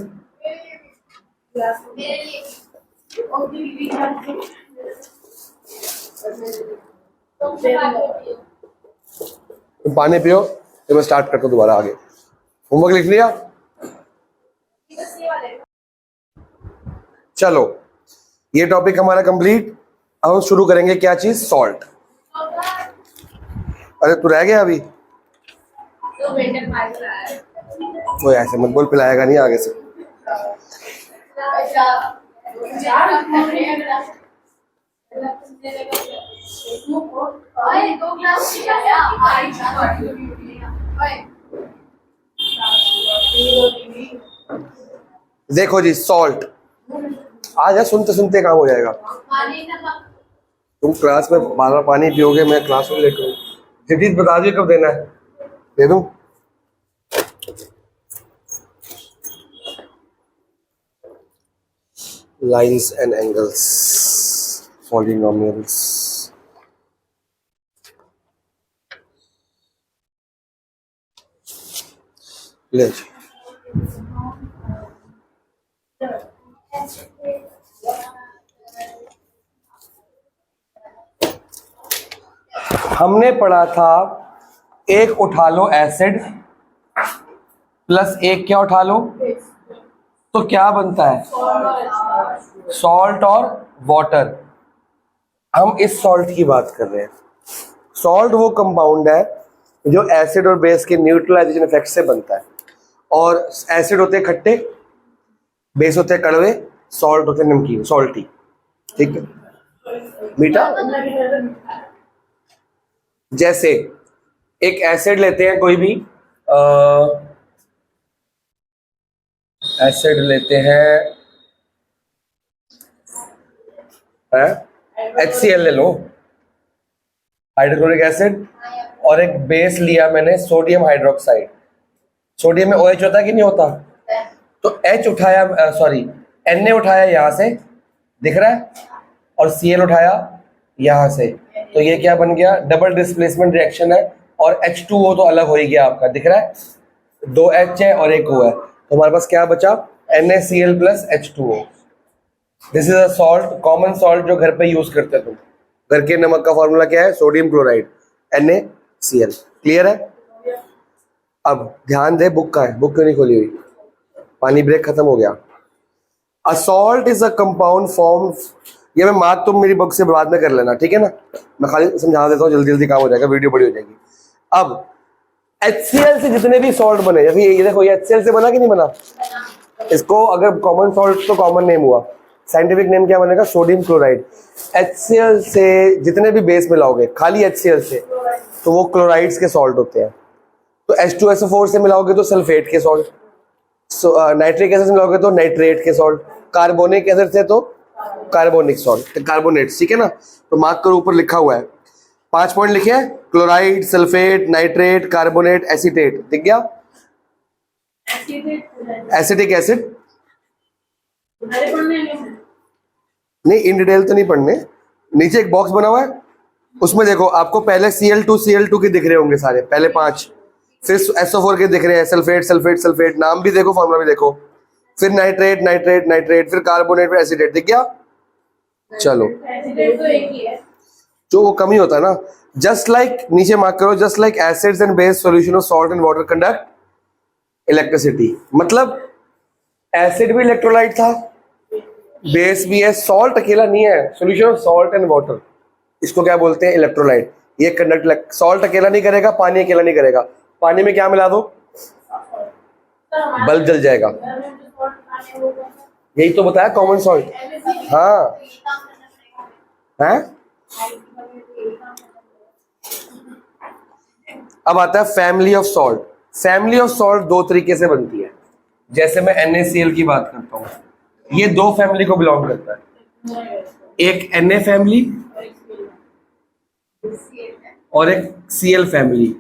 पानी पियो, तो मैं स्टार्ट करता हूँ दोबारा आगे। होमवर्क लिख लिया, चलो ये टॉपिक हमारा कंप्लीट। अब हम शुरू करेंगे क्या चीज, सॉल्ट। अरे तू रह गया अभी, वो ऐसे मत बोल, पिलाएगा नहीं आगे से। अरे 2 ग्लास पिया देखो जी, सॉल्ट आ जा, सुनते सुनते काम हो जाएगा। पानी नमक तुम क्लास में बार बार पानी पियोगे, मैं क्लास में लेकर जगदीश बता दिए कब देना है, दे दूं? Lines and angles, polynomials. ले जी। हमने पढ़ा था एक उठा लो एसिड प्लस एक क्या उठा लो, तो क्या बनता है? सॉल्ट और वाटर। हम इस सॉल्ट की बात कर रहे हैं। सॉल्ट वो कंपाउंड है जो एसिड और बेस के न्यूट्रलाइजेशन इफेक्ट से बनता है। और एसिड होते हैं खट्टे, बेस होते हैं कड़वे, सॉल्ट होते हैं नमकीन, सॉल्टी। ठीक है, मीठा। जैसे एक एसिड लेते हैं, कोई भी एसिड लेते हैं, HCl ले लो, हाइड्रोक्लोरिक एसिड, और एक बेस लिया मैंने सोडियम हाइड्रोक्साइड। सोडियम में OH होता है कि नहीं होता? तो H उठाया, सॉरी Na उठाया यहाँ से, दिख रहा है, और Cl उठाया यहाँ से, तो ये क्या बन गया? डबल डिस्प्लेसमेंट रिएक्शन है। और H2O तो अलग हो ही गया आपका, दिख रहा है, 2 H है और एक O है, तो हमारे पास क्या बचा? NaCl plus H2O। This is a salt, common salt जो घर पे यूज करते हैं तुम। घर के नमक का फॉर्मूला क्या है? Sodium chloride, NaCl। क्लियर है? अब ध्यान दे, बुक का है, बुक क्यों नहीं खोली हुई? पानी ब्रेक खत्म हो गया। A salt is a compound form, ये मैं मार्क तुम मेरी बुक से बाद में कर लेना, ठीक है ना? मैं खाली समझा देता हूँ, जल्दी जल्दी काम हो जाएगा, वीडियो बड़ी हो जाएगी। अब HCl से जितने भी सॉल्ट बने, जैसे ये देखो, ये HCl से बना कि नहीं बना? इसको अगर कॉमन सॉल्ट तो कॉमन नेम हुआ, साइंटिफिक नेम क्या बनेगा? Sodium chloride. HCl से जितने भी बेस मिलाओगे खाली HCl से, तो वो क्लोराइड्स के सॉल्ट होते हैं। तो H2SO4 से मिलाओगे तो सल्फेट के सॉल्ट, नाइट्रिक एसिड से मिलाओगे तो नाइट्रेट के सॉल्ट, कार्बोनिक एसिड से तो कार्बोनिक सॉल्ट, कार्बोनेट्स। ठीक है ना? तो मार्क करो, ऊपर लिखा हुआ है, 5 पॉइंट लिखे हैं, chloride, sulphate, nitrate, carbonate, acetate. दिख गया? एसिटिक एसिड नहीं, इन डिटेल तो नहीं पढ़ने। नीचे एक बॉक्स बना हुआ है, उसमें देखो, आपको पहले Cl2 के दिख रहे होंगे सारे, पहले 5, फिर SO4 के दिख रहे हैं, सल्फेट सल्फेट सल्फेट, नाम भी देखो, फॉर्मूला भी देखो, फिर नाइट्रेट नाइट्रेट नाइट्रेट, फिर कार्बोनेट, फिर एसिडेट। दिख गया? चलो, जो वो कमी होता है ना, जस्ट लाइक, नीचे मार्क करो, just like acids and base solution of salt and water conduct electricity. मतलब एसिड भी इलेक्ट्रोलाइट था, बेस भी है, सॉल्ट अकेला नहीं है, solution of salt and water, इसको क्या बोलते हैं? इलेक्ट्रोलाइट। ये कंडक्ट, सॉल्ट अकेला नहीं करेगा, पानी अकेला नहीं करेगा। पानी में क्या मिला दो, बल्ब जल जाएगा। यही तो बताया कॉमन सॉल्ट। हाँ है। अब आता है family of salt. Family of salt 2 तरीके से बनती है। जैसे मैं NaCl की बात करता हूँ, ये 2 फैमिली को बिलोंग करता है, एक Na फैमिली और एक Cl फैमिली।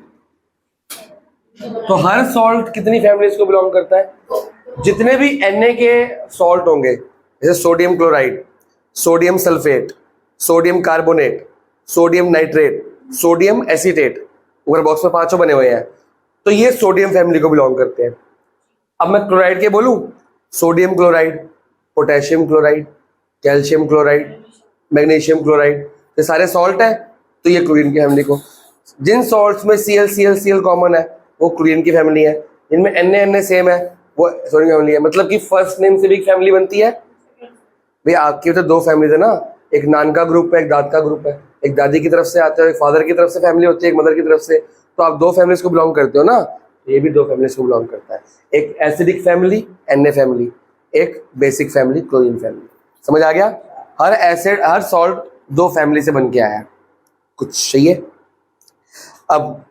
तो हर सॉल्ट कितनी फैमिलीज को बिलोंग करता है? जितने भी Na के सॉल्ट होंगे, जैसे sodium chloride, sodium sulphate, sodium carbonate, sodium nitrate, sodium acetate, ऊपर बॉक्स में 5 बने हुए हैं, तो ये सोडियम फैमिली को बिलोंग करते हैं। अब मैं क्लोराइड के बोलूं, sodium chloride, potassium chloride, calcium chloride, magnesium chloride, ये सारे सॉल्ट है, तो ये क्लोरीन की फैमिली को। जिन सॉल्ट्स में Cl कॉमन है वो क्लोरीन की फैमिली है, जिनमें Na सेम है वो सोडियम फैमिली है। मतलब कि फर्स्ट नेम से भी एक फैमिली बनती है। भैया आपकी तो 2 फैमिलीज है ना, एक नान का ग्रुप है, एक दाद का ग्रुप है, एक दादी की तरफ से आते हो, एक फादर की तरफ से फैमिली होती है, एक मदर की तरफ से, तो आप 2 फैमिलीज को बिलोंग करते हो ना, ये भी 2 फैमिलीज को बिलोंग करता है। एक एसिडिक फैमिली Na फैमिली, एक बेसिक फैमिली क्लोरीन फैमिली। समझ आ गया? हर एसिड, हर सॉल्ट दो फैमिली से बन के आया, कुछ चाहिए। अब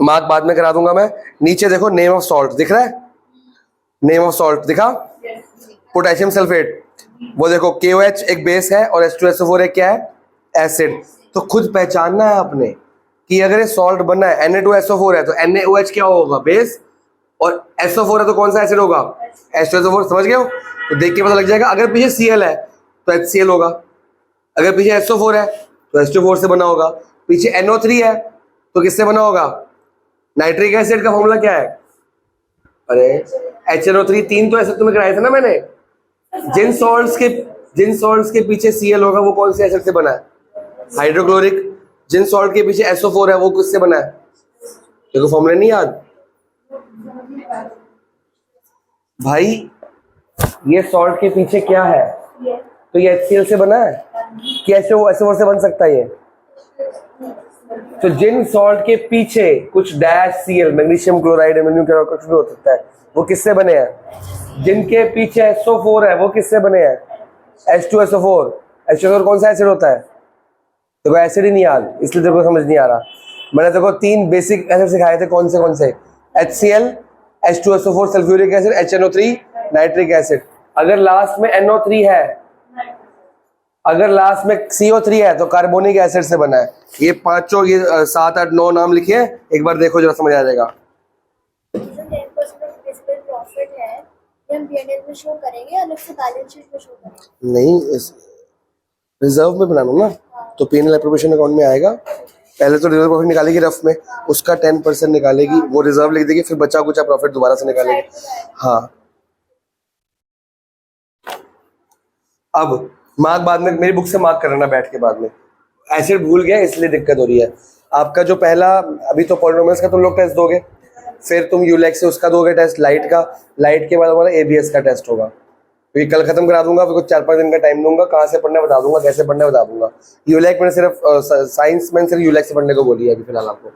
मार्क बाद में करा दूंगा मैं। नीचे देखो नेम ऑफ सॉल्ट दिख रहा है, नेम ऑफ सॉल्ट दिखा, पोटेशियम सल्फेट, वो देखो KOH एक बेस है और H2SO4 एक क्या है, एसिड। तो खुद पहचानना है आपने कि अगर ये सॉल्ट बनना है Na2SO4 है तो NaOH क्या होगा, बेस, और SO4 है तो कौन सा एसिड होगा, H2SO4। समझ गए हो? तो देख के पता लग जाएगा। अगर पीछे Cl है तो HCl होगा, अगर पीछे SO4 है तो H2O4 से बना होगा, पीछे NO3 है तो किससे बना होगा, नाइट्रिक एसिड का फॉर्मूला क्या है, अरे HNO3। 3 तो ऐसे तुम्हें कराए थे ना मैंने। जिन सॉल्ट्स के पीछे Cl होगा वो कौन से एसिड से बना है, हाइड्रोक्लोरिक। जिन सॉल्ट के पीछे SO4 है वो किससे बना है, देखो फॉर्मूला नहीं याद भाई। ये सॉल्ट के पीछे क्या है, तो ये HCl से बना है कि SO4 से बन सकता है ये। तो जिन सॉल्ट के पीछे कुछ dash Cl, magnesium chloride, ammonium chloride कुछ भी हो सकता है, वो किससे बने हैं, जिनके पीछे SO4 है वो किससे बने हैं, H2SO4। H2SO4 कौन सा एसिड होता है, देखो एसिड ही नहीं याद, इसलिए देखो समझ नहीं आ रहा। मैंने देखो 3 बेसिक एसिड सिखाए थे, कौन से, HCl, H2SO4 sulphuric acid, HNO3 nitric acid. अगर लास्ट में NO3 है, अगर लास्ट में CO3 है तो कार्बोनिक एसिड से बना है। ये पांचों, ये 7, 8, 9 नाम लिखे हैं, एक बार देखो जरा समझ आ जाएगा। 10% प्रॉफिट है, ये हम P&L में शो करेंगे, अलग से बैलेंस शीट में शो करेंगे। नहीं, इस रिजर्व में बनाना ना, तो P&L एप्रोप्रिएशन अकाउंट में आएगा। पहले तो रिजर्व प्रॉफिट निकालेगी रफ में, उसका 10% निकालेगी, वो रिजर्व लिख देगी, फिर बचा कुचा प्रॉफिट दोबारा से निकालेगी। हाँ, अब मार्क बाद में मेरी बुक से मार्क करना बैठ के, बाद में एसिड भूल गया इसलिए दिक्कत हो रही है। आपका जो पहला, अभी तो पॉलिनोमियल्स का तुम लोग टेस्ट दोगे, फिर तुम यूलेक्स से उसका दोगे टेस्ट, लाइट का, लाइट के बाद हमारा ABS का टेस्ट होगा। तो ये कल खत्म करा दूंगा, फिर कुछ 4-5 दिन का टाइम दूंगा, कहाँ से पढ़ना बता दूंगा, कैसे पढ़ना बता दूंगा। यूलेक मैंने सिर्फ साइंस में सिर्फ यूलेक से पढ़ने को बोली है अभी फिलहाल आपको।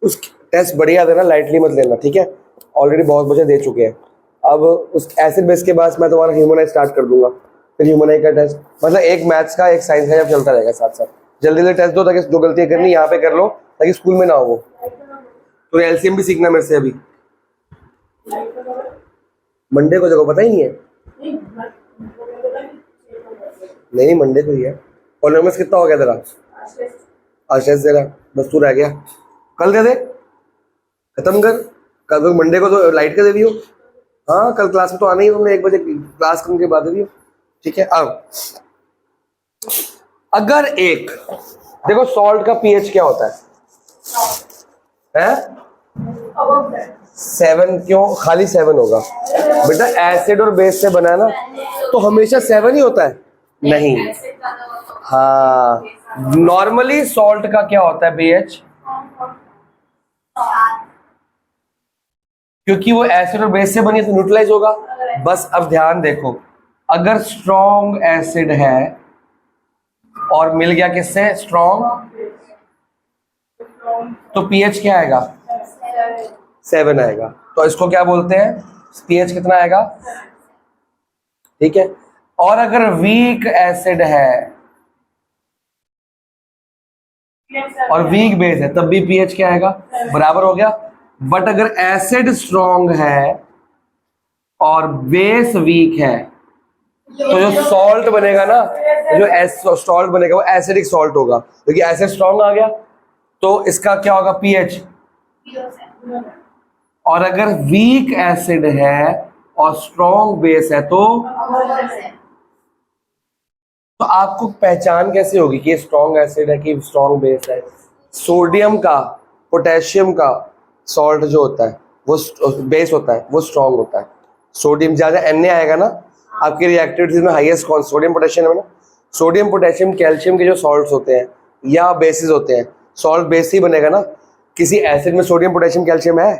उस टेस्ट बढ़िया देना, लाइटली मत लेना, ठीक है। ऑलरेडी बहुत बच्चे दे चुके हैं। अब उस एसिड बेस के बाद मैं तुम्हारा ह्यूमनाइज स्टार्ट कर दूंगा, फिर ह्यूमनाइज का टेस्ट, मतलब एक मैथ्स का एक साइंस का जब चलता रहेगा साथ साथ। जल्दी जल्दी टेस्ट दो ताकि जो गलतियां करनी यहाँ पे कर लो, ताकि स्कूल में ना हो वो। तो LCM भी सीखना मेरे से अभी, मंडे को, देखो पता ही नहीं है, नहीं मंडे को ही है। पॉलिनोमियल्स कितना हो गया तेरा, आज टेस्ट दे रहा, बस तू रह गया, कल दे दे, खत्म कर। कल मंडे को तो लाइट का दे दियो। हाँ, कल क्लास में तो आना ही, तुमने 1 बजे क्लास करने के बाद दे दियो, ठीक है। अब अगर एक, देखो सॉल्ट का pH क्या होता है 7, क्यों खाली 7 होगा बेटा, एसिड और बेस से बना है ना, तो हमेशा 7 ही होता है, नहीं। हाँ, नॉर्मली सॉल्ट का क्या होता है pH, क्योंकि वो एसिड और बेस से बनी है तो न्यूट्रलाइज होगा। बस अब ध्यान देखो, अगर स्ट्रॉन्ग एसिड है और मिल गया किससे, स्ट्रॉन्ग, तो pH क्या आएगा, 7 आएगा। तो इसको क्या बोलते हैं, pH कितना आएगा, ठीक है। और अगर वीक एसिड है और वीक बेस है तब भी pH क्या आएगा, बराबर हो गया। बट अगर एसिड स्ट्रॉन्ग है और बेस वीक है तो जो सॉल्ट बनेगा ना, जो सॉल्ट बनेगा वो एसिडिक सॉल्ट होगा, क्योंकि एसिड स्ट्रॉन्ग आ गया तो इसका क्या होगा, pH। और अगर वीक एसिड है और स्ट्रॉन्ग बेस है तो आपको पहचान कैसे होगी कि ये स्ट्रॉन्ग एसिड है कि स्ट्रॉन्ग बेस है। सोडियम का, पोटेशियम का सॉल्ट जो होता है वो बेस होता है, वो स्ट्रॉन्ग होता है। सोडियम ज्यादा Na आएगा ना आपकी रिएक्टिविटीज में, हाईएस्ट कौन, सोडियम पोटेशियम है ना। सोडियम पोटेशियम कैल्शियम के जो सॉल्ट्स होते हैं या बेसिस होते हैं, सॉल्ट बेस ही बनेगा ना। किसी एसिड में सोडियम पोटेशियम कैल्शियम है,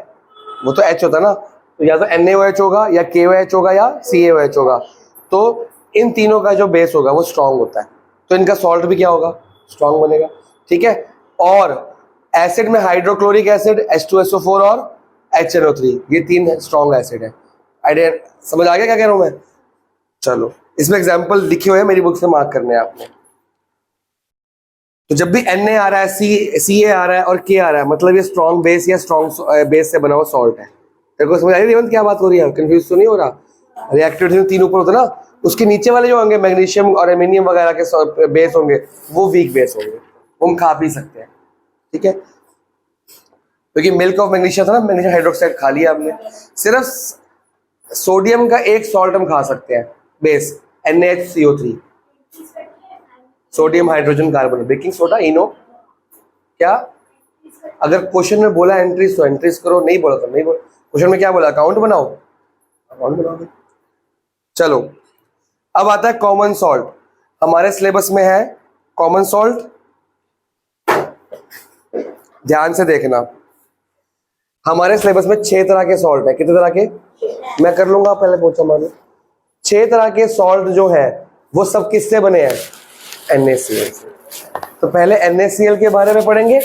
वो तो H होता है ना, तो या तो NaOH होगा या KOH होगा या CaOH होगा। तो इन तीनों का जो बेस होगा वो स्ट्रॉन्ग होता है, तो इनका सॉल्ट भी क्या होगा, स्ट्रॉन्ग बनेगा, ठीक है। और एसिड में हाइड्रोक्लोरिक एसिड, H2SO4 और HNO3, ये 3 स्ट्रॉन्ग एसिड है। आइडिया समझ आ गया क्या कह रहा हूं मैं। चलो, इसमें एग्जांपल लिखे हुए हैं, मेरी बुक से मार्क करने हैं आपने। तो जब भी Na आ रहा है, Ca आ रहा है और K आ रहा है, मतलब ये स्ट्रॉन्ग बेस या स्ट्रॉन्ग बेस से बना हुआ सॉल्ट है। तेरे को समझ आ रही है रेवंत क्या बात हो रही है? कंफ्यूज तो नहीं हो रहा? रिएक्टिविटी में 3 ऊपर होता है ना, उसके नीचे वाले जो होंगे मैग्नीशियम और एल्यूमिनियम वगैरह के बेस होंगे, वो वीक बेस होंगे, वो हम खा पी सकते हैं। ठीक है, क्योंकि मिल्क ऑफ मैग्नीशियम था ना, मैग्नीशियम हाइड्रोक्साइड खा लिया हमने। सिर्फ सोडियम का एक सॉल्ट हम खा सकते हैं base, NaHCO3, sodium hydrogen carbon, baking soda, Eno. क्या अगर क्वेश्चन में बोला एंट्रीज तो एंट्रीज करो, नहीं बोला तो नहीं बोलो। क्वेश्चन में क्या बोला? अकाउंट बनाओ, अकाउंट बनाओ। चलो, अब आता है कॉमन सॉल्ट। हमारे सिलेबस में है कॉमन सॉल्ट, ध्यान से देखना। हमारे सिलेबस में 6 तरह के सॉल्ट है। कितने तरह के? मैं कर लूंगा, पहले पूछा मानो। 6 तरह के सॉल्ट जो है वो सब किससे बने हैं? NaCl से। तो पहले NaCl के बारे में पढ़ेंगे,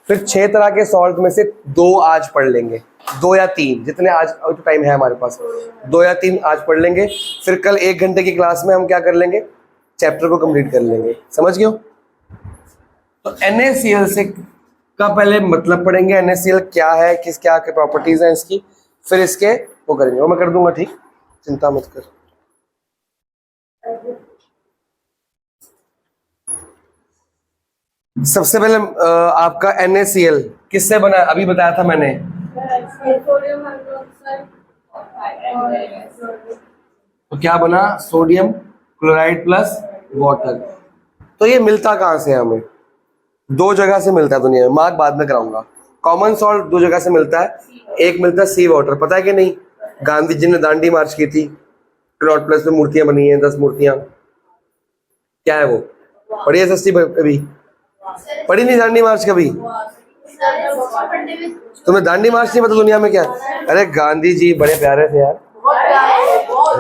फिर 6 तरह के सॉल्ट में से 2 आज पढ़ लेंगे, 2 या 3, जितने आज टाइम है हमारे पास, 2 या 3 आज पढ़ लेंगे। फिर कल 1 घंटे की क्लास में हम क्या कर लेंगे? चैप्टर को कंप्लीट कर लेंगे। समझ गए? तो NaCl से का पहले मतलब पढ़ेंगे, NaCl क्या है, किस क्या के प्रॉपर्टीज हैं इसकी, फिर इसके वो करेंगे, वो मैं कर दूंगा, ठीक, चिंता मत कर। सबसे पहले आपका NaCl किससे बना है? अभी बताया था मैंने, तो क्या बना? Sodium chloride plus water. तो ये मिलता कहाँ से है हमें? 2 जगह से मिलता है दुनिया में, मार्क बाद में कराऊंगा। कॉमन सॉल्ट 2 जगह से मिलता है, एक मिलता है सी वाटर, पता है कि नहीं? गांधी जी ने दांडी मार्च की थी, क्लॉट प्लस में मूर्तियां बनी हैं, 10 मूर्तियां, क्या है वो? पढ़ी है सस्ती कभी? पढ़ी नहीं दांडी मार्च कभी? तुम्हें दांडी मार्च नहीं पता दुनिया में क्या? अरे गांधी जी बड़े प्यारे थे यार,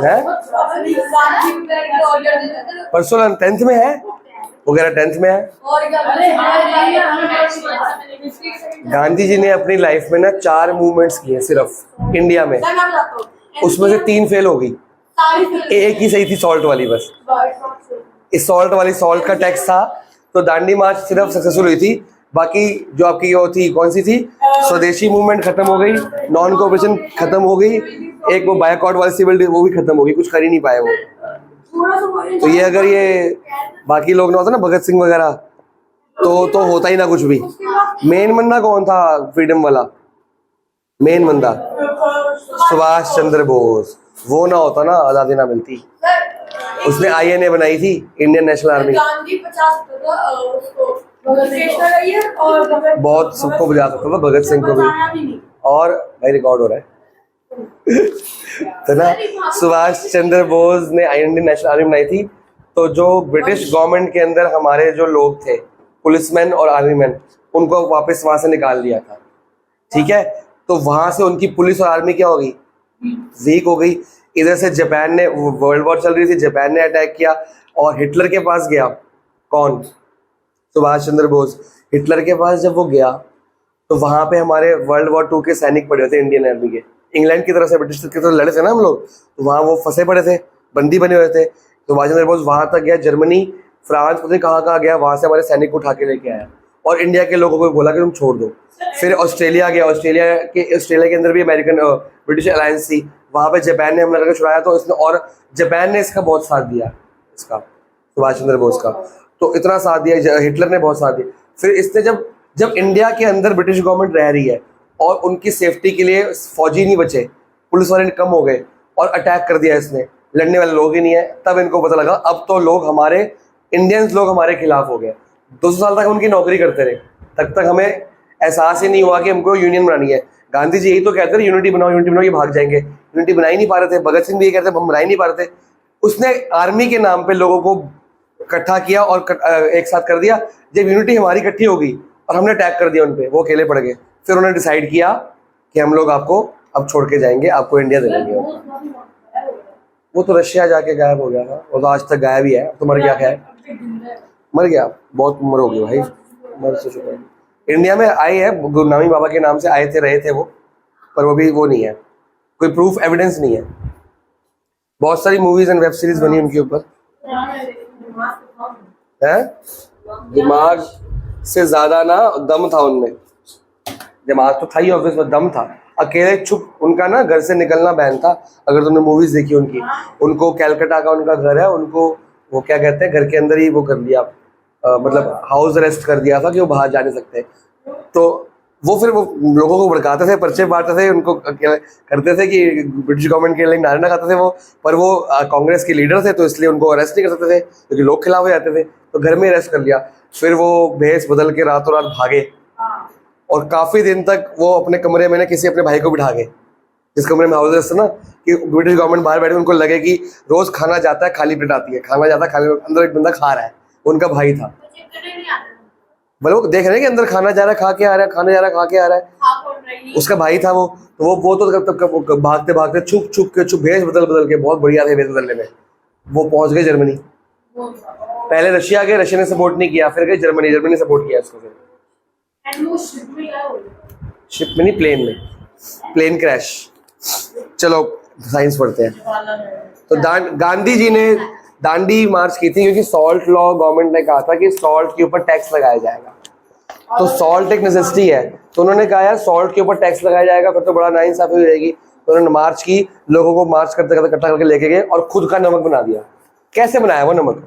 है? परसों 10th में है वगैरह, 10th में है। गांधी जी ने अपनी लाइफ में ना 4 मूवमेंट्स किए सिर्फ इंडिया में, उसमें से 3 फेल हो गई, एक ही सही थी, सॉल्ट वाली बस। इस सॉल्ट वाली, सॉल्ट का टैक्स था, तो दांडी मार्च सिर्फ सक्सेसफुल हुई थी। बाकी जो आपकी वो थी, कौन सी थी? स्वदेशी मूवमेंट खत्म हो गई, नॉन कोऑपरेशन खत्म हो गई, एक वो बायकॉट वाली सिविल वो भी खत्म हो गई, कुछ कर ही नहीं पाए वो। तो ये अगर ये बाकी लोग ना होता ना, भगत सिंह वगैरह, तो होता ही ना कुछ भी। मेन बंदा कौन था फ्रीडम वाला? मेन बंदा सुभाष चंद्र बोस। वो ना होता ना, आजादी ना मिलती। उसने INA बनाई थी, इंडियन नेशनल आर्मी। बहुत सबको बुला सकता था, भगत सिंह को भी। और भाई रिकॉर्ड हो रहा है तो ना, सुभाष चंद्र बोस ने इंडियन नेशनल आर्मी बनाई थी। तो जो ब्रिटिश गवर्नमेंट के अंदर हमारे जो लोग थे, पुलिसमैन और आर्मी मैन, उनको वापस वहां से निकाल दिया था। ठीक है, तो वहां से उनकी पुलिस और आर्मी क्या हो गई? वीक हो गई। इधर से जापान ने, वर्ल्ड वॉर चल रही थी, जापान ने अटैक किया और हिटलर के पास गया। कौन? सुभाष चंद्र बोस। हिटलर के पास जब वो गया तो वहां पे हमारे वर्ल्ड वॉर 2 के सैनिक पड़े थे, इंडियन आर्मी के। इंग्लैंड की तरफ से, ब्रिटिश की तरफ लड़े थे ना हम लोग, तो वहां वो फंसे पड़े थे, बंदी बने हुए थे। तो सुभाष चंद्र बोस वहां तक गया, जर्मनी, फ्रांस, पता नहीं कहाँ गया, वहां से हमारे सैनिक को उठा के लेके आया और इंडिया के लोगों को बोला कि तुम छोड़ दो। फिर ऑस्ट्रेलिया गया, ऑस्ट्रेलिया के अंदर भी अमेरिकन ब्रिटिश अलायंस थी, वहां पे जापान ने हमला करके छुड़ाया। तो इसने, और जापान ने इसका बहुत साथ दिया, इसका सुभाष चंद्र बोस का, तो इतना साथ दिया, हिटलर ने बहुत साथ दिया। फिर इसने जब इंडिया के अंदर ब्रिटिश गवर्नमेंट रह रही है और उनकी सेफ्टी के लिए फौजी नहीं बचे, पुलिस वाले कम हो गए और अटैक कर दिया इसने, लड़ने वाले लोग ही नहीं है, तब इनको पता लगा अब तो लोग हमारे, इंडियंस लोग हमारे खिलाफ हो गए। 200 साल तक उनकी नौकरी करते रहे, तब तक हमें एहसास ही नहीं हुआ कि हमको यूनियन बनानी है। गांधी जी यही तो कहते थे, यूनिटी बनाओ, ये भाग जाएंगे। यूनिटी बना ही नहीं पा रहे थे। भगत सिंह भी ये कहते थे, हम बना ही नहीं पा रहे थे। उसने आर्मी के नाम पे लोगों को इकट्ठा किया और एक साथ कर दिया। जब यूनिटी हमारी इकट्ठी होगी और हमने अटैक कर दिया उन पे, वो अकेले पड़ गए। फिर उन्होंने डिसाइड किया कि हम लोग आपको अब छोड़ के जाएंगे, आपको इंडिया दे देंगे। वो तो रशिया जाके गायब हो गया था, वो तो आज तक गायब ही है, तो मर गया। खैर मर गया, बहुत उम्र हो गई भाई, मर से चुका है। इंडिया में आए है, गुरनामी बाबा के नाम से आए थे, रहे थे वो, पर वो भी वो नहीं है, कोई प्रूफ एविडेंस नहीं है। बहुत सारी मूवीज एंड वेब सीरीज बनी उनके ऊपर है। दिमाग से ज्यादा ना दम था उनमें, दिमाग तो था ही ऑब्वियस, दम था। अकेले चुप, उनका ना घर से निकलना बैन था। अगर तुमने मूवीज देखी उनकी, उनको कैलकाटा का उनका घर है, उनको वो क्या कहते हैं, घर के अंदर ही वो कर दिया, मतलब हाउस अरेस्ट कर दिया था कि वो बाहर जा नहीं सकते। तो वो फिर वो लोगों को भड़काते थे, पर्चे बांटते थे, उनको करते थे कि ब्रिटिश गवर्नमेंट के लिए नारे ना खाते थे वो, पर वो कांग्रेस के लीडर थे तो इसलिए उनको अरेस्ट नहीं कर सकते थे क्योंकि लोग खिलाफ हो जाते थे, तो घर में अरेस्ट कर लिया। फिर वो भेष बदल के रातों रात भागे और काफी दिन तक वो अपने कमरे में ना किसी अपने भाई को बिठा गए, जिस कमरे में हाउस अरेस्ट था ना, कि ब्रिटिश गवर्नमेंट बाहर बैठे, उनको लगे कि रोज खाना जाता है खाली प्लेट आती है, खाना जाता है खाली, अंदर एक बंदा खा रहा है, उनका भाई था। मतलब वो देख रहे हैं कि अंदर खाना जा रहा है खा के आ रहा है, खाना जा रहा है खा के आ रहा है, उसका भाई था वो। तो वो तो तब भागते भागते छुप छुप के, छुप भेष बदल बदल के, बहुत बढ़िया थे भेष बदलने में, वो पहुंच गए जर्मनी। पहले रशिया गए, रशिया ने सपोर्ट नहीं किया, फिर गए जर्मनी, जर्मनी ने सपोर्ट किया इसको। फिर शिप में नहीं, प्लेन में, प्लेन क्रैश। चलो साइंस पढ़ते हैं। तो गांधी जी ने दांडी मार्च की थी क्योंकि सॉल्ट लॉ, गवर्नमेंट ने कहा था कि सॉल्ट के ऊपर टैक्स लगाया जाएगा, तो सॉल्ट एक नेसेसिटी है, तो उन्होंने कहा यार सॉल्ट के ऊपर टैक्स लगाया जाएगा फिर तो बड़ा नाइंसाफी हो जाएगी, तो उन्होंने मार्च की, लोगों को मार्च करते करते इकट्ठा करके लेके गए और खुद का नमक बना दिया। कैसे बनाया वो नमक?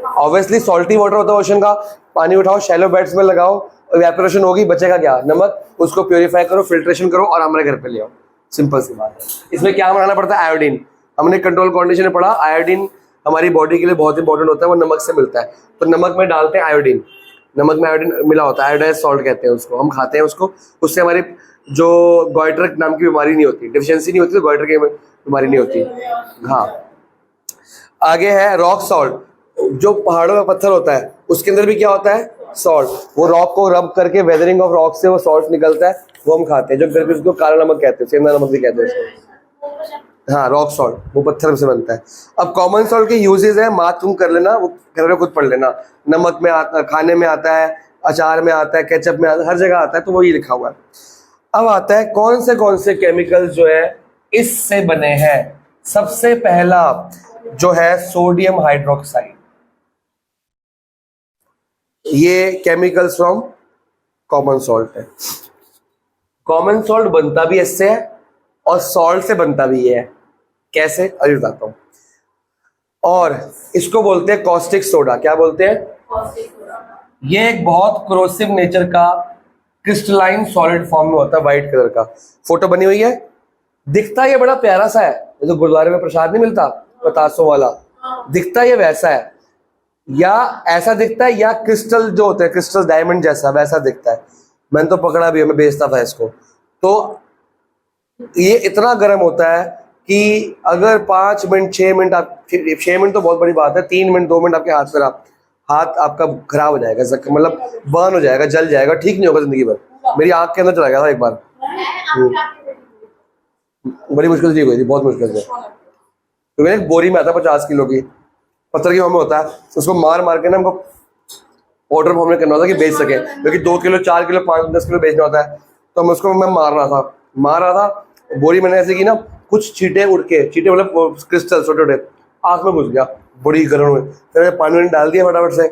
ऑब्वियसली सॉल्टी वाटर होता है ओशन का, पानी उठाओ, शैलो बेड्स में लगाओ, इवेपोरेशन होगी, बचेगा क्या? नमक। उसको प्योरीफाई करो, फिल्ट्रेशन करो और हमारे घर पे ले आओ। सिंपल सी बात है। इसमें क्या बनाना पड़ता है? आयोडीन। हमने कंट्रोल कंडीशन में पढ़ा, आयोडीन हमारी बॉडी के लिए बहुत इंपॉर्टेंट होता है, वो नमक से मिलता है, तो नमक में डालते हैं आयोडीन, नमक में आयोडीन मिला होता है, आयोडाइज सॉल्ट कहते हैं उसको, हम खाते हैं उसको, उससे हमारी जो गॉइटर नाम की बीमारी नहीं होती, डिफिशियंसी नहीं होती, तो गॉइटर की बीमारी नहीं होती। हाँ, आगे है रॉक सॉल्ट, जो पहाड़ों में पत्थर होता है उसके अंदर भी क्या होता है? सॉल्ट। वो रॉक को रब करके, वेदरिंग ऑफ रॉक से वो सॉल्ट निकलता है, वो हम खाते हैं, जो घर पे उसको काला नमक कहते हैं, सेंधा नमक भी कहते हैं उसको। हाँ, रॉक सॉल्ट, वो पत्थर से बनता है। अब कॉमन सॉल्ट के यूजेस है, मात तुम कर लेना, वो घर में खुद पढ़ लेना। नमक में आता, खाने में आता है, अचार में आता है, केचप में आता है, हर जगह आता है, तो वो ये लिखा हुआ है। अब आता है कौन से केमिकल्स जो है इससे बने हैं। सबसे पहला जो है सोडियम हाइड्रोक्साइड, ये केमिकल्स फ्रॉम कॉमन सॉल्ट है। कॉमन सॉल्ट बनता भी इससे है और सॉल्ट से बनता भी ये है। कैसे? अभी बताता हूं। और इसको बोलते हैं कॉस्टिक सोडा। क्या बोलते हैं? Caustic soda. ये एक बहुत क्रोसिव नेचर का क्रिस्टलाइन सॉलिड फॉर्म में होता है, व्हाइट कलर का। फोटो बनी हुई है, दिखता ये बड़ा प्यारा सा है, ये तो गुरुद्वारे में प्रसाद नहीं मिलता पतासों वाला, दिखता ये वैसा है, या ऐसा दिखता है, या क्रिस्टल जो होते हैं, क्रिस्टल डायमंड जैसा वैसा दिखता है। मैंने तो पकड़ा भी है, मैं बेचता था इसको। तो ये इतना गर्म होता है कि अगर 5 मिनट 6 मिनट आप, 6 मिनट तो बहुत बड़ी बात है, 3 मिनट 2 मिनट आपके हाथ पर, आप हाथ आपका खराब हो जाएगा, मतलब बर्न हो जाएगा, जल जाएगा, ठीक नहीं होगा जिंदगी भर। मेरी आंख के अंदर चला गया था एक बार, बड़ी मुश्किल से ठीक हुई थी, बहुत मुश्किल से। तो मैंने एक बोरी में आता 50 किलो की, पत्थर की फॉर्म में होता है, उसको मार मार के ना हमको ऑर्डर फॉर्म में करना होता है कि बेच सके, क्योंकि 2 किलो 4 किलो 5 10 किलो बेचना होता है। तो हम उसको मैं मार रहा था, बोरी मैंने ऐसे की ना, कुछ छींटे उड़ के, छींटे मतलब क्रिस्टल छोटे छोटे, आंख में घुस गया, बड़ी गर्म हुई। फिर मैंने पानी डाल दिया फटाफट से,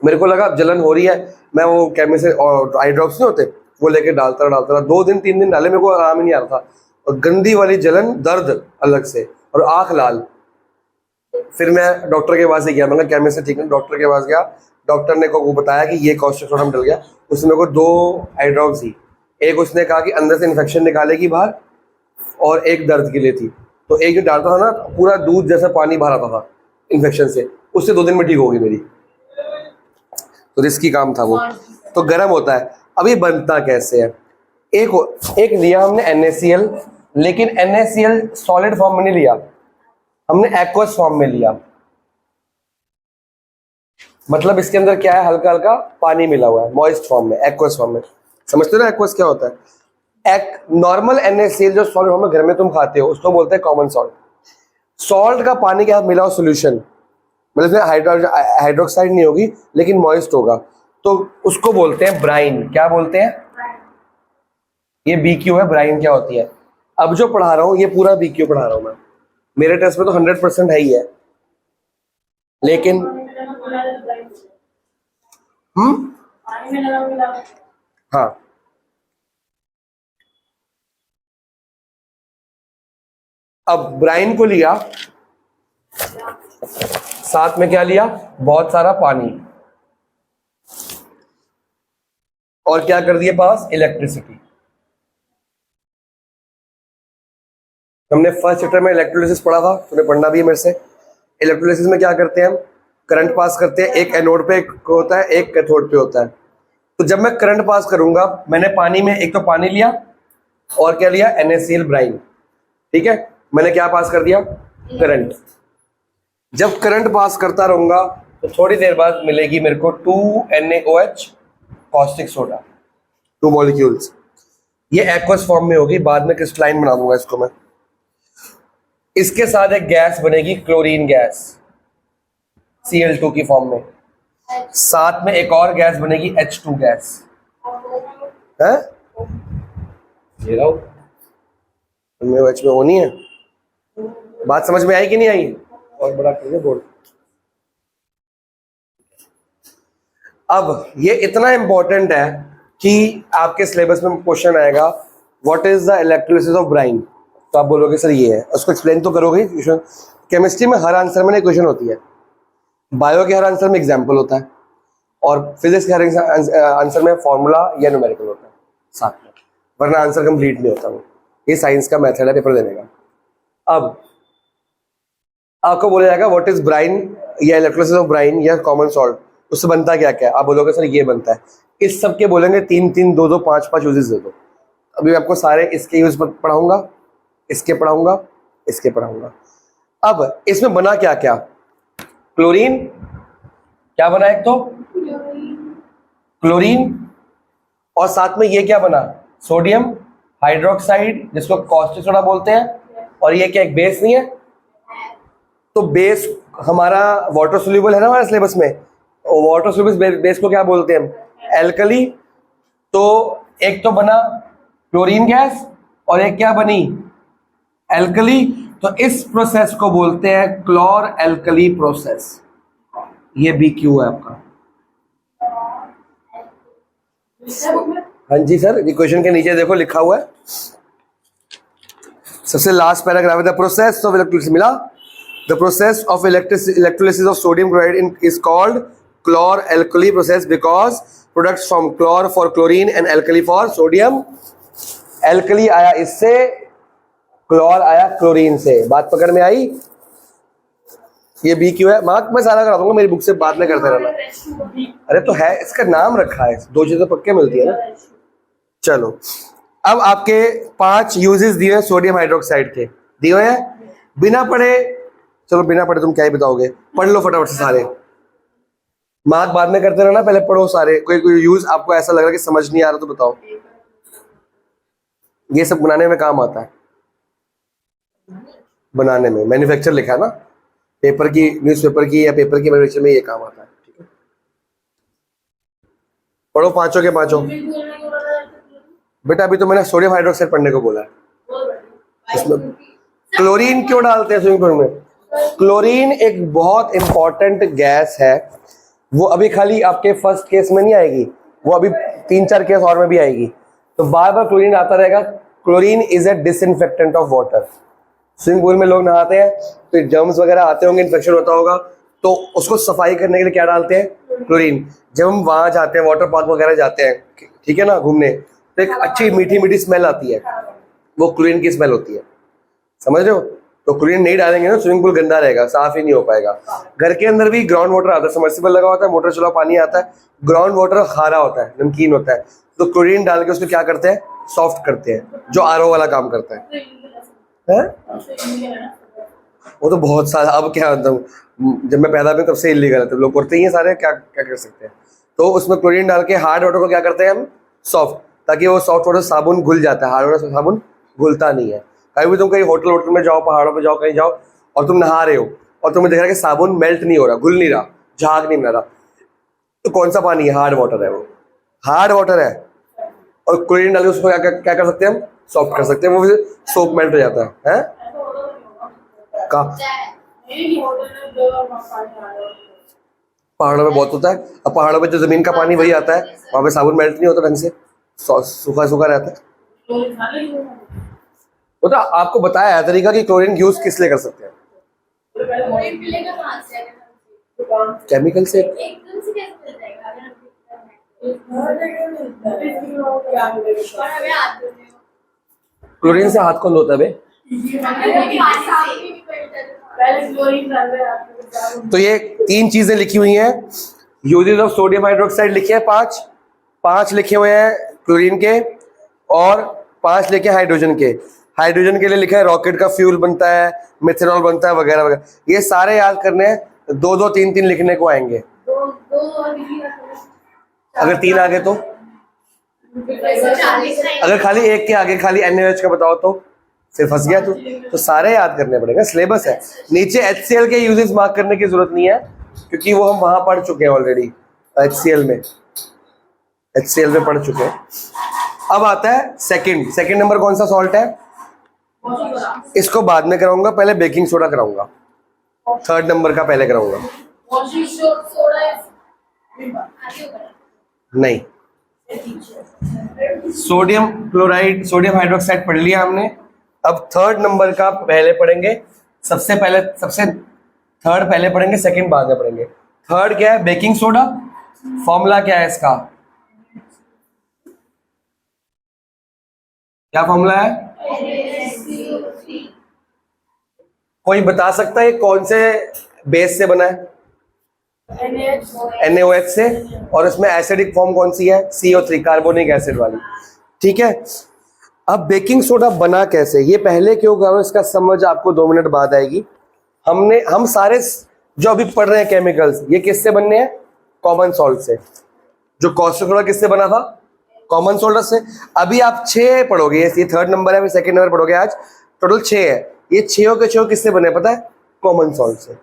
मेरे को लगा जलन हो रही है, मैं वो केमिस्ट और आई ड्रॉप्स नहीं होते वो लेके डालता रहा 2 दिन 3 दिन डाले, मेरे को आराम ही नहीं आ रहा था, और गंदी वाली जलन, दर्द अलग से, और आंख लाल। फिर मैं डॉक्टर के पास ही गया, मैंने केमिस्ट से ठीक है, डॉक्टर के पास गया, डॉक्टर ने को बताया कि ये कॉस्टिक सोडा डल गया। उसने मेरे को 2 आई ड्रॉप्स दी, एक उसने कहा कि अंदर से इन्फेक्शन निकालेगी बाहर, और एक दर्द के लिए थी। तो एक जो डालता था ना, पूरा दूध जैसा पानी बाहर आता था इन्फेक्शन से, उससे 2 दिन में ठीक होगी मेरी। तो रिस्की काम था वो। तो गर्म होता है। अभी बनता कैसे है? एक लिया हमने NaCl, लेकिन NaCl सॉलिड फॉर्म में नहीं लिया, हमने एक्वस फॉर्म में लिया। मतलब इसके अंदर क्या है? हल्का हल्का पानी मिला हुआ है, मॉइस्ट फॉर्म में, एक्वस फॉर्म में। समझते हो ना एक्वस क्या होता है? नॉर्मल NaCl जो सॉलिड फॉर्म में घर में तुम खाते हो, उसको बोलते हैं कॉमन सॉल्ट। सॉल्ट का पानी के साथ मिला हो सोल्यूशन, मतलब हाइड्रोक्साइड नहीं होगी लेकिन मॉइस्ट होगा, तो उसको बोलते हैं ब्राइन। क्या बोलते हैं? ये BQ है, ब्राइन क्या होती है? अब जो पढ़ा रहा हूं ये पूरा BQ पढ़ा रहा हूं मैं, मेरे टेस्ट में तो 100% है ही है, लेकिन पानी में लगा मिला। हाँ, अब ब्राइन को लिया, साथ में क्या लिया, बहुत सारा पानी, और क्या कर दिया पास, इलेक्ट्रिसिटी। हमने फर्स्ट चैप्टर में इलेक्ट्रोलिसिस पढ़ा था, तुमने पढ़ना भी है मेरे से। इलेक्ट्रोलिसिस में क्या करते हैं हम, करंट पास करते हैं, एक एनोड पे होता है, एक कैथोड पे होता है। तो जब मैं करंट पास करूंगा, मैंने पानी में एक तो पानी लिया और क्या लिया, NaCl ब्राइन, ठीक है, मैंने क्या पास कर दिया, करंट। जब करंट पास करता रहूंगा तो थोड़ी देर बाद मिलेगी मेरे को 2NaOH कॉस्टिक सोडा, 2 मॉलिक्यूल्स। ये एक्वस फॉर्म में होगी, बाद में क्रिस्टलाइन बना दूंगा इसको मैं। इसके साथ एक गैस बनेगी, क्लोरीन गैस, Cl2 की फॉर्म में। साथ में एक और गैस बनेगी, H2 गैस है, ये रहो, इनमें OH में होनी है। बात समझ में आई कि नहीं आई, और बड़ा करिए बोल। अब ये इतना इंपॉर्टेंट है कि आपके सिलेबस में क्वेश्चन आएगा, what is the electrolysis of Bryan. तो आप बोलोगे सर ये है, उसको एक्सप्लेन तो करोगे। क्वेश्चन केमिस्ट्री में हर आंसर में क्वेश्चन होती है, बायो के हर आंसर में एग्जाम्पल होता है, और फिजिक्स के हर आंसर में फॉर्मूला या न्यूमेरिकल होता है साथ में, वरना आंसर कंप्लीट नहीं होता वो। ये साइंस का मेथड है पेपर देने का। अब आपको बोला जाएगा व्हाट इज ब्राइन या इलेक्ट्रोलिसिस ऑफ ब्राइन या कॉमन सॉल्ट, उससे बनता क्या क्या है। आप बोलोगे सर ये बनता है, इस सब के बोलेंगे 3-3, 2-2, 5-5 यूजेस दे दो। अभी आपको सारे इसके यूज पढ़ाऊंगा, इसके पढ़ाऊंगा, इसके पढ़ाऊंगा। अब इसमें बना क्या क्या, क्लोरीन क्या बना, एक तो क्लोरीन, और साथ में ये क्या बना, सोडियम हाइड्रोक्साइड, जिसको कॉस्टिक सोडा बोलते हैं। और ये क्या, एक बेस नहीं है, तो बेस हमारा वाटर सोल्यूबल है ना हमारे सिलेबस में, वाटर सोल्यूबल बेस को क्या बोलते हैं, एल्कली। तो एक तो बना क्लोरीन गैस और एक क्या बनी, एल्कली। तो इस प्रोसेस को बोलते हैं क्लोर एल्कली प्रोसेस। ये BQ है आपका। हाँ जी सर, इक्वेशन के नीचे देखो लिखा हुआ है, सबसे लास्ट पैराग्राफ है, द प्रोसेस ऑफ इलेक्ट्रोलिसिस, मिला, the process of electrolysis of sodium chloride is called chlor alkali process because products from chlor for chlorine and alkali for sodium. Alkali आया इससे, क्लोर आया क्लोरीन से। बात पकड़ में आई। ये BQ है, मार्क मैं सारा करा दूंगा, मेरी बुक से बाद में करते रहना। अरे तो है, इसका नाम रखा है, 2 चीजें पक्के मिलती है ना। चलो, अब आपके 5 यूजेस दिए हैं सोडियम हाइड्रोक्साइड के, दिए हैं बिना पढ़े। चलो बिना पढ़े तुम क्या ही बताओगे, पढ़ लो फटाफट से सारे, मार्क बाद में करते रहना, पहले पढ़ो सारे। कोई यूज आपको ऐसा लग रहा है कि समझ नहीं आ रहा तो बताओ। ये सब बनाने में काम आता है, बनाने में, मैन्युफैक्चर लिखा है ना, पेपर की, न्यूज़पेपर की या पेपर की मैन्युफैक्चर में ये काम आता है। ठीक है, पढ़ो पांचों के पांचों। बेटा अभी तो मैंने सोडियम हाइड्रोक्साइड पढ़ने को बोला है। इसमें क्लोरीन क्यों डालते हैं स्विमिंग पूल में? क्लोरीन एक बहुत इंपॉर्टेंट गैस है, वो अभी खाली आपके फर्स्ट केस में नहीं आएगी, वो अभी 3-4 केस और में भी आएगी। तो बार बार क्लोरीन आता रहेगा। Chlorine is a disinfectant of water. Swimming pool में लोग नहाते हैं तो जर्म्स वगैरह आते होंगे, इन्फेक्शन होता होगा, तो उसको सफाई करने के लिए क्या डालते हैं? क्लोरीन। जब हम वहां जाते हैं, वाटर पार्क वगैरह जाते हैं, ठीक है ना, घूमने, तो एक अच्छी मीठी मीठी स्मेल आती है, वो क्लोरीन की स्मेल होती है, समझ रहे हो? तो क्लोरीन नहीं डालेंगे ना, स्विमिंग पूल गंदा रहेगा, साफ ही नहीं हो पाएगा। घर के अंदर भी ग्राउंड वाटर आता है, सबमर्सिबल लगा होता है, मोटर चला पानी आता है, ग्राउंड वाटर खारा होता है, नमकीन होता है, तो क्लोरीन डाल के उसको क्या करते हैं? सॉफ्ट करते हैं, जो आरओ वाला काम करता है। वो तो बहुत सारा, अब क्या मतलब, जब मैं पैदा हुआ तब से इलीगल है, तो लोग करते ही हैं सारे, क्या क्या कर सकते हैं। तो उसमें क्लोरीन डाल के हार्ड वाटर को क्या करते हैं हम? सॉफ्ट, ताकि वो सॉफ्ट वाटर साबुन घुल जाता है, हार्ड वाटर से साबुन घुलता नहीं है। कहीं भी तुम कहीं होटल में जाओ, पहाड़ों पे जाओ, कहीं जाओ और तुम नहा रहे हो और तुम्हें देख रहा है कि साबुन मेल्ट नहीं हो रहा, घुल नहीं रहा, झाग नहीं बना रहा, तो कौन सा पानी है? हार्ड वाटर है, वो हार्ड वाटर है। और क्लोरीन डाल के उसको क्या कर सकते हैं हम? सॉफ्ट कर सकते हैं, वो फिर सोप मेल्ट हो जाता है। पहाड़ों में बहुत होता है। अब पहाड़ों में जो जमीन का पानी वही आता है, वहाँ पे साबुन मेल्ट नहीं होता ढंग से, सूखा सूखा रहता है। तो खा लेंगे वो तो आपको बताया है तरीका कि क्लोरीन यूज किस लिए कर सकते हैं। क्लोरीन मिलेगा कहाँ से? केमिकल से। एकदम से कैसे मिल जाएगा अगर हम और हमें हाथ धोने हो। क्लोरीन से हाथ कौन धोता है बे? पहले क्लोरीन डाल दे आपको। तो ये 3 चीजें लिखी हुई हैं। यूजेस ऑफ सोडियम हाइड्रोक्साइड लिखे हैं 5 लिखे हुए हैं क्लोरीन के, और 5 लिखे हाइड्रोजन के। हाइड्रोजन के लिए लिखा है रॉकेट का फ्यूल बनता है, मिथेनॉल बनता है, वगैरह वगैरह। ये सारे याद करने हैं, 2-2, 3-3 लिखने को आएंगे। अगर 3 आगे तो, अगर खाली एक के आगे खाली NaOH का बताओ तो फिर फंस गया तू। तो सारे याद करने पड़ेगा, सिलेबस है। नीचे HCl के यूजेस मार्क करने की जरूरत नहीं है, क्योंकि वो हम वहां पढ़ चुके हैं ऑलरेडी। HCl में पढ़ चुके हैं। अब आता है सेकंड नंबर कौन सा सॉल्ट है? इसको बाद में कराऊंगा, पहले बेकिंग सोडा कराऊंगा। 3rd नंबर का पहले कराऊंगा। नहीं, सोडियम क्लोराइड, सोडियम हाइड्रोक्साइड पढ़ लिया हमने। अब 3rd नंबर का पहले पढ़ेंगे। सबसे थर्ड पहले पढ़ेंगे, सेकंड बाद में पढ़ेंगे। 3rd क्या है? Baking soda. फॉर्मूला क्या है इसका? क्या फॉर्मूला है? कोई बता सकता है कौन से बेस से बना है? NaOH से। और इसमें एसिडिक फॉर्म कौन सी है? CO3, कार्बोनिक एसिड वाली। ठीक है। अब बेकिंग सोडा बना कैसे, ये पहले क्यों करो, इसका समझ आपको 2 मिनट बाद आएगी। हम सारे जो अभी पढ़ रहे हैं केमिकल्स, ये किससे बनने हैं? कॉमन सॉल्ट से। जो कॉस्टिक सोडा किससे बना था? कॉमन सॉल्ट से। अभी आप 6 पढ़ोगे, ये 3rd नंबर है, फिर 2nd नंबर पढ़ोगे। आज टोटल 6 है। ये 6 के 6 किससे बने पता है? कॉमन सॉल्ट से।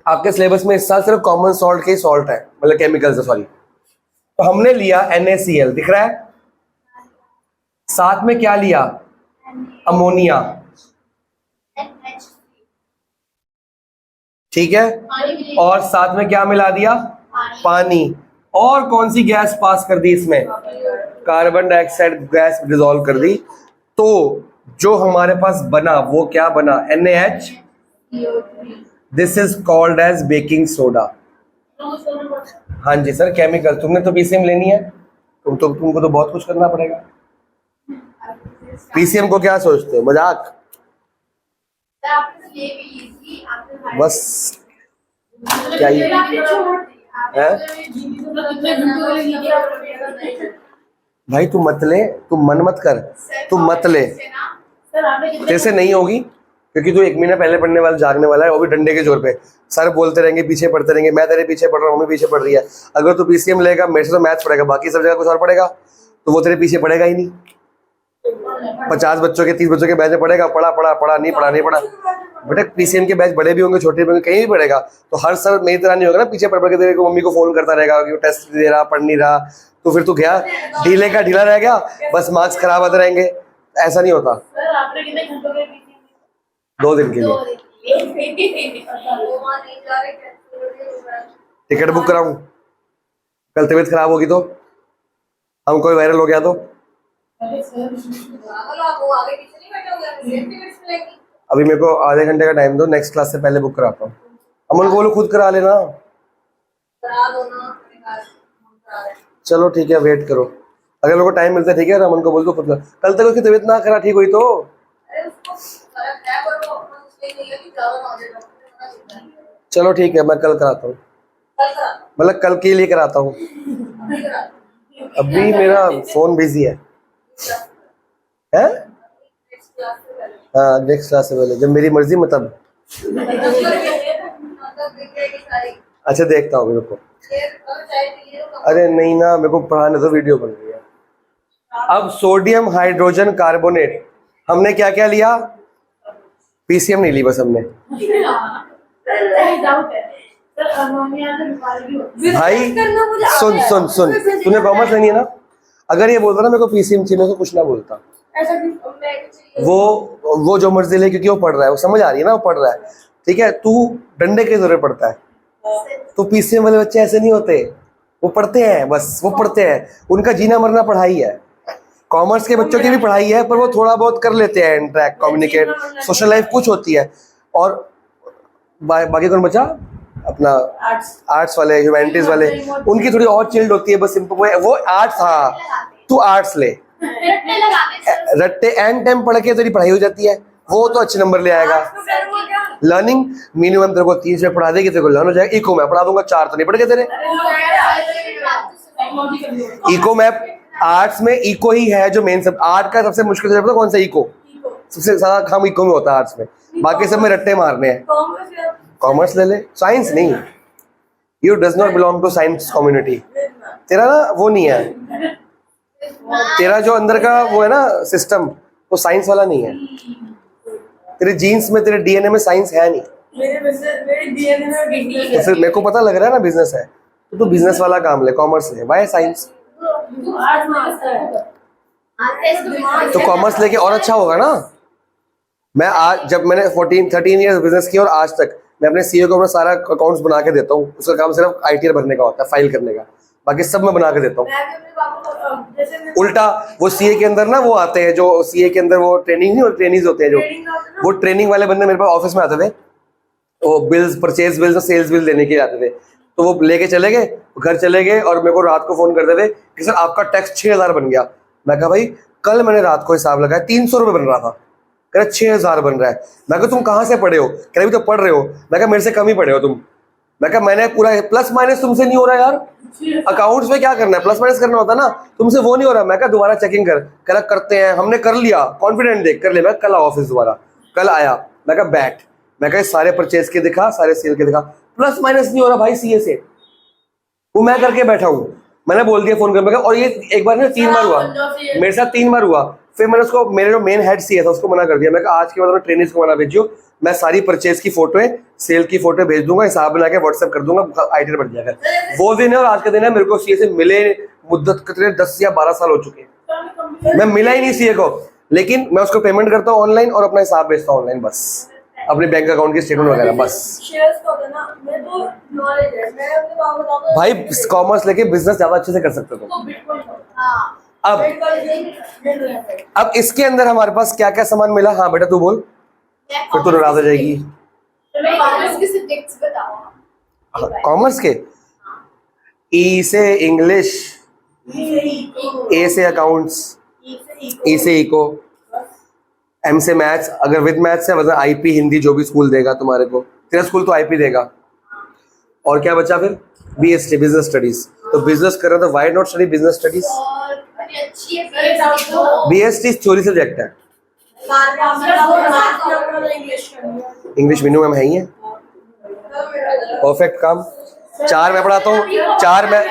आपके सिलेबस में इस साल सिर्फ कॉमन सॉल्ट के सॉल्ट है, मतलब केमिकल्स है, सॉरी। तो हमने लिया NaCl, दिख रहा है? साथ में क्या लिया? अमोनिया। ठीक है। और साथ में क्या मिला दिया? पानी। और कौन सी गैस पास कर दी इसमें? कार्बन डाइऑक्साइड गैस डिसॉल्व कर दी। तो जो हमारे पास बना वो क्या बना? NaH। This is called as baking soda. हाँ जी सर, केमिकल। तुमने तो PCM लेनी है, तुमको तो बहुत कुछ करना पड़ेगा। PCM को क्या सोचते हो, मजाक? बस क्या ही है भाई, तू मत ले, तू मन मत कर, तू मत ले। जैसे नहीं होगी, क्योंकि तू 1 महीना पहले पढ़ने वाला, जागने वाला है, वो भी डंडे के जोर पे। सर बोलते रहेंगे, पीछे पढ़ते रहेंगे, मैं तेरे पीछे पढ़ रहा हूँ, मम्मी पीछे पढ़ रही है। अगर तू PCM लेगा, मेरे से तो मैथ्स पढ़ेगा, बाकी सब जगह कुछ और पढ़ेगा, तो वो तेरे पीछे पढ़ेगा ही नहीं। 50 बच्चों के 30 बच्चों के बैच में पढ़ेगा, पढ़ा नहीं पढ़ा। बेटा PCM के बैच बड़े भी होंगे, छोटे भी होंगे, कहीं भी पढ़ेगा। तो हर सर मेरी तरह नहीं होगा ना, पीछे पढ़ के तेरे को मम्मी को फोन करता रहेगा कि वो टेस्ट दे रहा, पढ़ नहीं रहा। तो फिर तू गया ढीले का ढीला रह गया, बस मार्क्स खराब आते रहेंगे। ऐसा नहीं होता। 2 दिन के लिए टिकट बुक कराऊं? कल तबीयत खराब होगी तो, हम कोई वायरल हो गया तो? अभी मेरे को आधे घंटे का टाइम दो, नेक्स्ट क्लास से पहले बुक कराता हूँ। अमन को बोलो खुद करा लेना। चलो ठीक है, वेट करो। अगर मेरे को टाइम मिलता है ठीक है, अमन को बोल दो खुद कर। कल तक उसकी तबीयत ना खराब ठीक हुई तो चलो ठीक है, मैं कल कराता हूँ, मतलब कल के लिए कराता हूँ। अभी मेरा फोन बिजी है। हाँ, नेक्स्ट क्लास से पहले, जब मेरी मर्जी, मतलब अच्छा देखता हूँ मेरे को। अरे नहीं ना, मेरे को पढ़ाने तो वीडियो बन रही है। अब सोडियम हाइड्रोजन कार्बोनेट हमने क्या क्या लिया? PCM नहीं ली, बस हमने। भाई सुन, तूने कॉमर्स नहीं है ना? अगर ये बोलता ना मेरे को PCM चाहिए, तो कुछ ना बोलता। वो जो मर्जी ले, क्योंकि वो पढ़ रहा है, वो समझ आ रही है ना, वो पढ़ रहा है। ठीक है, तू डंडे के जोरे पढ़ता है, तो पीसीएम वाले बच्चे ऐसे नहीं होते, वो पढ़ते हैं, बस वो पढ़ते हैं, उनका जीना मरना पढ़ाई है। कॉमर्स के बच्चों की भी पढ़ाई है, पर वो थोड़ा बहुत कर लेते हैं, इंटरेक्ट, कम्युनिकेट, सोशल लाइफ कुछ होती है। और बाकी कौन बचा? अपना आर्ट्स वाले, ह्यूमैनिटीज वाले, उनकी थोड़ी और चिल्ड होती है, बस सिंपल वो आर्ट्स। हाँ, तू आर्ट्स ले, रट्टे एंड टाइम पढ़ के तेरी पढ़ाई हो जाती है, वो तो अच्छे नंबर ले आएगा। लर्निंग मिनिमम तेरे को 3 से पढ़ा देगी, तेरे को लर्न हो जाएगा। इको मैं पढ़ा दूंगा, 4 तो नहीं पढ़ के तेरे। इको मैप, आर्ट्स में इको ही है जो मेन सब। आर्ट का सबसे मुश्किल सब्जेक्ट कौन सा? इको। सबसे ज्यादा काम इको में होता है आर्ट्स में, बाकी सब में रट्टे मारने हैं। कॉमर्स ले ले, साइंस नहीं। You does not belong to science community. तेरा ना वो नहीं है, तेरा जो अंदर का वो है ना सिस्टम, वो साइंस वाला नहीं है। तेरे जीन्स में, तेरे डीएनए में साइंस है नहीं। मेरे डीएनए में तो फिर मेरे को पता लग रहा है ना बिजनेस है, तो तू बिजनेस वाला काम ले, कॉमर्स ले। Y science? तो कॉमर्स लेके और अच्छा होगा ना। मैं आज, जब मैंने 13 ईयर्स बिजनेस किया और आज तक मैं अपने सीईओ को अपना सारा अकाउंट्स बना के देता हूँ। उसका काम सिर्फ आईटीआर भरने का होता है, फाइल करने का, बाकी सब मैं बना के देता हूँ। उल्टा वो सीए के अंदर ना वो आते हैं, जो सीए के अंदर वो ट्रेनिंग नहीं, और ट्रेनिंग होते हैं जो, वो ट्रेनिंग वाले बंदे मेरे पास ऑफिस में आते थे। वो बिल्स, परचेज बिल्स और सेल्स बिल देने के लिए आते थे। तो वो लेके चले गए, घर चले गए, और मेरे को रात को फोन करते थे कि सर आपका टैक्स 6000 बन गया। मैं कहा भाई कल मैंने रात को हिसाब लगाया 300 रुपये बन रहा था। कह रहा 6000 बन रहा है। मैं कहा तुम कहाँ से पढ़े हो? कह रहे भी तो पढ़ रहे हो। मैं कहा मेरे से कम ही पढ़े हो तुम। मैं कहा मैंने पूरा प्लस माइनस तुमसे नहीं हो रहा यार, अकाउंट्स में क्या करना है, प्लस माइनस करना होता ना, तुमसे वो नहीं हो रहा। मैं कहा दोबारा चेकिंग कर। कह रहा करते हैं, हमने कर लिया, कॉन्फिडेंट देख कर ले। मैं कल ऑफिस दोबारा, कल आया। मैं कहा बैठ, मैं कहा सारे परचेज के दिखा, सारे सेल के दिखा, प्लस माइनस नहीं हो रहा भाई सीए से। वो मैं करके बैठा हूँ, मैंने बोल दिया फोन कर। और ये एक बार ना 3 बार हुआ मेरे साथ, 3 बार हुआ। फिर मैंने उसको, मेरे जो मेन हेड सीए था उसको मना कर दिया। मैं कहा आज के बाद ट्रेनिंग्स को मना भेजियो, मैं सारी परचेज की फोटो है, सेल की फोटो भेज दूंगा, हिसाब बना के व्हाट्सएप कर दूंगा, आईटी बढ़ जाएगा। वो दिन है और आज का दिन है। मेरे को सीए से मिले मुद्दत कितने 10 या 12 साल हो चुके हैं, मैं मिला ही नहीं सीए को। लेकिन मैं उसको पेमेंट करता हूँ ऑनलाइन और अपना हिसाब भेजता हूँ ऑनलाइन, बस अपने बैंक अकाउंट की स्टेटमेंट वगैरह बस। भाई कॉमर्स लेके बिजनेस ज्यादा अच्छे से कर सकते हो। अब इसके अंदर हमारे पास क्या क्या सामान मिला? हाँ बेटा तू बोल, फिर तू नाराज हो जाएगी। कॉमर्स के ई से इंग्लिश, ए से अकाउंट्स, ई से इको, एम से मैथ्स। अगर विद मैथ्स है मतलब आईपी हिंदी, जो भी स्कूल देगा तुम्हारे को, तेरा स्कूल तो आईपी देगा। और क्या बचा फिर? BST, business studies. तो बिजनेस कर रहे हो तो why not study business studies? BST theory subject है, इंग्लिश मिनिमम है ही है। परफेक्ट काम। 4 मैं पढ़ाता हूँ, 4 मैं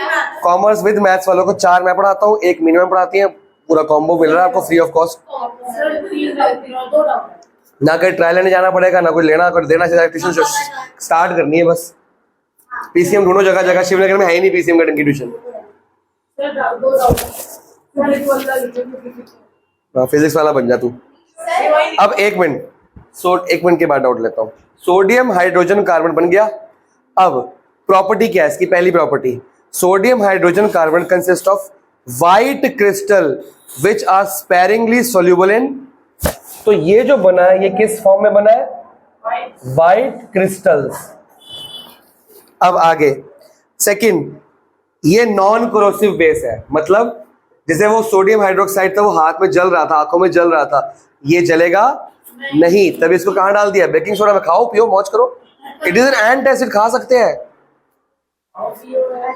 कॉमर्स विद मैथ्स वालों को 4 मैं पढ़ाता हूँ, 1 मिनिमम पढ़ाती है। पूरा कॉम्बो मिल रहा है आपको फ्री ऑफ कॉस्ट। ना कहीं ट्रायल लेने जाना पड़ेगा, ना कोई लेना कर देना, ट्यूशन स्टार्ट करनी है बस। पीसीएम ढूंढो जगह जगह, शिवनगर में है ही नहीं पीसीएम का ढंग की ट्यूशन। फिजिक्स वाला बन जा तू। अब 1 मिनट, 1 मिनट के बाद डाउट लेता हूँ। सोडियम हाइड्रोजन कार्बन बन गया। अब प्रॉपर्टी क्या है इसकी? पहली property, sodium hydrogen carbon consist of white crystal which are sparingly soluble in. तो ये जो बना है ये किस फॉर्म में बना है? White crystals. अब आगे सेकंड, ये नॉन कोरोसिव बेस है, मतलब जैसे वो सोडियम हाइड्रोक्साइड था, वो हाथ में जल रहा था, आंखों में जल रहा था, ये जलेगा नहीं। तभी इसको कहां डाल दिया? बेकिंग सोडा में। खाओ पियो मौज करो। It is an ant acid, खा सकते हैं,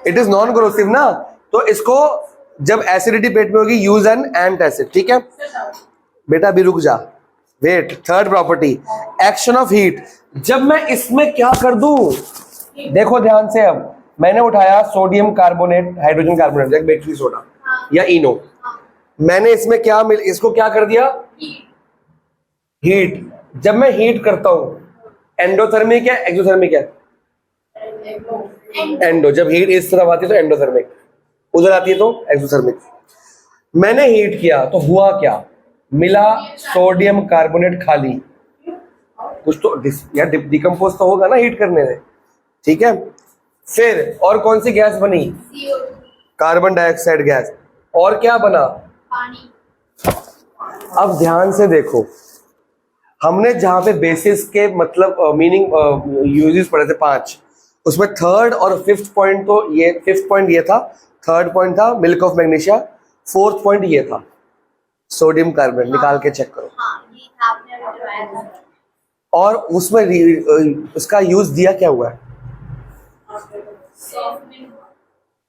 इट इज नॉन कोरोसिव ना। तो इसको जब एसिडिटी पेट में होगी, यूज एन एंट एसिड। ठीक है बेटा, अभी रुक जा, wait. Third property, action of heat. जब मैं इसमें क्या कर दूं, देखो ध्यान से। अब मैंने उठाया sodium carbonate, hydrogen carbonate, baking soda या इनो, मैंने इसमें क्या इसको क्या कर दिया? हीट। जब मैं हीट करता हूं, एंडोथर्मिक है एक्सोथर्मिक है? एंडो। जब हीट इस तरफ आती है तो एंडोथर्मिक, उधर आती है तो एक्सोथर्मिक। मैंने हीट किया तो हुआ क्या? मिला सोडियम कार्बोनेट खाली, कुछ तो यार डिकम्पोज तो होगा ना हीट करने से। ठीक है, फिर और कौन सी गैस बनी? CO2 carbon dioxide gas. और क्या बना? पानी। अब ध्यान से देखो, हमने जहां पे बेसिस के मतलब मीनिंग यूजेस पढ़े थे 5, उसमें थर्ड और फिफ्थ पॉइंट तो ये, फिफ्थ पॉइंट ये था, थर्ड पॉइंट था milk of magnesia, fourth point ये था सोडियम कार्बोनेट। निकाल के चेक करो। हाँ, ये था, आपने अभी करवाया था। और उसमें उसका यूज दिया क्या हुआ है?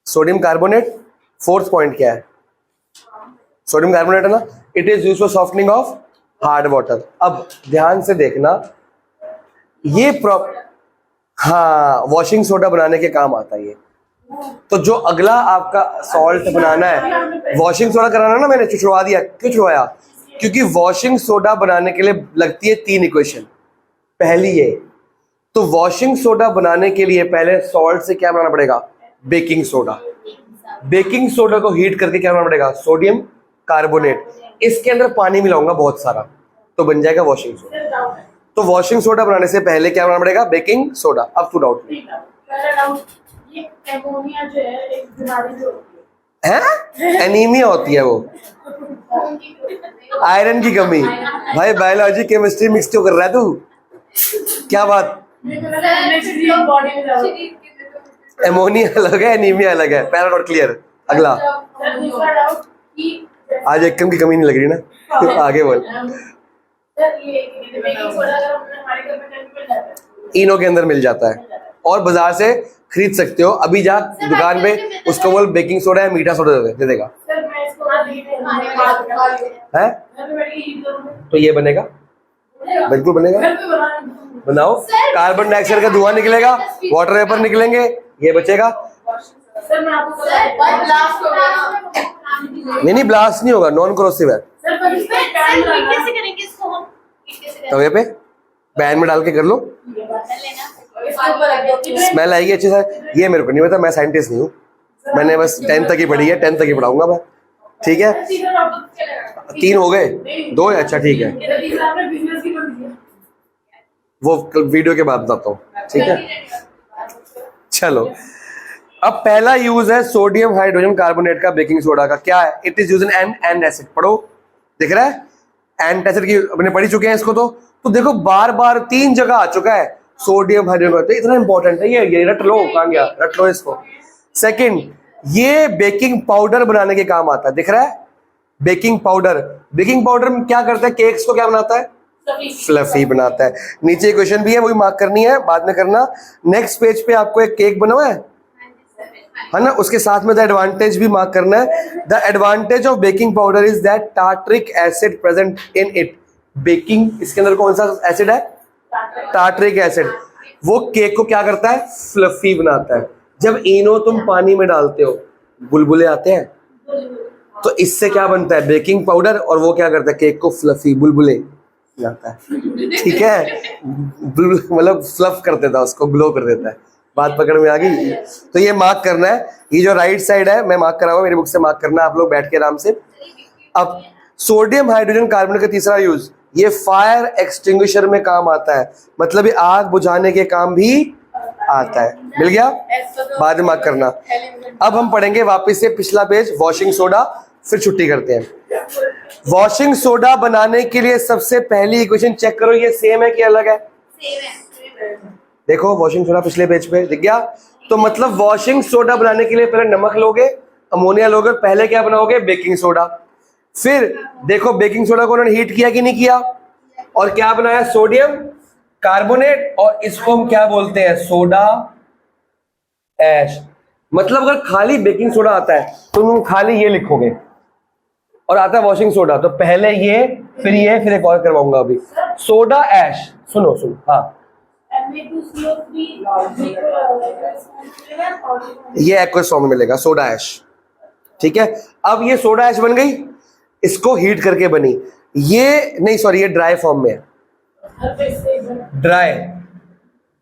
Sodium carbonate. फोर्थ पॉइंट क्या है? सोडियम कार्बोनेट है ना, it is use for softening of hard water. अब ध्यान से देखना, ये हाँ, वॉशिंग सोडा बनाने के काम आता है ये। तो जो अगला आपका सॉल्ट बनाना है, वॉशिंग सोडा कराना ना, मैंने छुड़वा दिया। क्यों छुड़वाया? क्योंकि वॉशिंग सोडा बनाने के लिए लगती है 3 इक्वेशन। पहली ये, तो वॉशिंग सोडा बनाने के लिए पहले सॉल्ट से क्या बनाना पड़ेगा? Baking soda. बेकिंग सोडा को हीट करके क्या बनाना पड़ेगा? Sodium carbonate. इसके अंदर पानी मिलाऊंगा बहुत सारा, तो बन जाएगा वॉशिंग सोडा। तो वॉशिंग सोडा बनाने से पहले क्या बनाना पड़ेगा? Baking soda. अब टू डाउट ये एमोनिया जो है एक बीमारी जो होती है, एनीमिया होती है वो, आयरन की कमी। भाई बायोलॉजी केमिस्ट्री मिक्स क्यों कर रहा है तू? क्या बात? है बॉडी में जाओ। एमोनिया अलग है, एनीमिया अलग है। पहला डॉट क्लियर। अगला, सर दूसरा डाउट कि आज एकदम की कमी नहीं लग रही ना। आगे बोल। सर ये बेकिंग सोडा अगर हम हमारे घर में कहीं मिल जाता है, इनो के अंदर मिल जाता है और बाजार से खरीद सकते हो। अभी जा दुकान पे, उसको बोल बेकिंग सोडा या मीठा सोडा दे देगा। सर मैं इसको है है घर पे बैठ के हीट करूंगा, तो ये बनेगा, बिल्कुल बनेगा। घर पे बना बनाओ। कार्बन डाइऑक्साइड का धुआं निकलेगा, वाटर वेपर निकलेंगे, ये बचेगा। सर मैं आपको ब्लास्ट हो गया। नहीं, ब्लास्ट नहीं होगा, नॉन करोसिव है। सर पर इस पे पैन सर, हीट लगाना कैसे करेंगे इसको हम? हीट कैसे करेंगे? तवे पे पैन में डाल के कर लो, कर लेना। इसके ऊपर रख दो। स्मेल आएगी अच्छी से। ये मेरे को नहीं पता, मैं साइंटिस्ट नहीं हूँ, मैंने बस 10th तक ही पढ़ी है, 10th तक ही पढ़ाऊंगा मैं। ठीक है, 3 हो गए, 2 है, अच्छा ठीक है, ये तीसरा आपने बिजनेस की बन दिया। वो वीडियो के बाद बताता हूँ। ठीक है, चलो। अब पहला यूज है सोडियम हाइड्रोजन कार्बोनेट का बेकिंग सोडा का। क्या है? It is use in and acid. पढ़ो, दिख रहा है? एंड एसिड की अपने पढ़ी चुके हैं इसको। तो देखो बार बार 3 जगह आ चुका है सोडियम हाइड्रोजन। तो इतना इंपॉर्टेंट है ये रट लो। कहां गया? रट लो इसको। सेकंड, ये बेकिंग पाउडर बनाने के काम आता है। दिख रहा है? Baking powder. बेकिंग पाउडर में क्या करता है? केक्स को क्या बनाता है? फ्लफी बनाता है। नीचे क्वेश्चन भी है, वही मार्क करनी है, बाद में करना। नेक्स्ट पेज पे आपको एक केक बना हुआ है ना, उसके साथ में द एडवांटेज भी मार्क करना है। The advantage of baking powder is that tartaric acid present in it. Baking, इसके अंदर कौन सा एसिड है? Tartaric acid. वो केक को क्या करता है? फ्लफी बनाता है। जब इनो तुम पानी में डालते हो, बुलबुले आते हैं, तो इससे क्या बनता है? Baking powder. और वो क्या करता है? केक को फ्लफी, बुलबुले बनाता है। ठीक है, मतलब फ्लफ कर देता है उसको, ग्लो कर देता है। बात पकड़ में आ गई? तो ये मार्क करना है। ये जो राइट साइड है, मैं मार्क करा हुआ, मेरी बुक से मार्क करना है, आप लोग बैठ के आराम से। अब सोडियम हाइड्रोजन कार्बोनेट का तीसरा यूज, ये फायर एक्सटिंग्विशर में काम आता है। मतलब ये आग बुझाने के काम भी आता है। मिल गया? बाद में मार्क करना। अब हम पढ़ेंगे वापस से पिछला पेज, वॉशिंग सोडा, फिर छुट्टी करते हैं। वॉशिंग सोडा बनाने के लिए सबसे पहली इक्वेशन चेक करो, ये सेम है कि अलग है? सेम है। देखो वॉशिंग सोडा पिछले पेज पे दिख गया। तो मतलब वॉशिंग सोडा बनाने के लिए पहले नमक लोगे, अमोनिया लोगे, पहले क्या बनाओगे? Baking soda. फिर देखो बेकिंग सोडा को उन्होंने हीट किया कि नहीं किया, और क्या बनाया? Sodium carbonate. और इसको हम क्या बोलते हैं? Soda ash. मतलब अगर खाली बेकिंग सोडा आता है तो तुम खाली ये लिखोगे, और आता है वॉशिंग सोडा, तो पहले ये, फिर ये, फिर एक और करवाऊंगा अभी, सोडा ऐश। सुनो सुनो, हाँ, ये एक्वस फॉर्म में मिलेगा, सोडा ऐश। ठीक है, अब ये सोडा ऐश बन गई, इसको हीट करके बनी। ये नहीं, सॉरी, ये ड्राई फॉर्म में है। ड्राई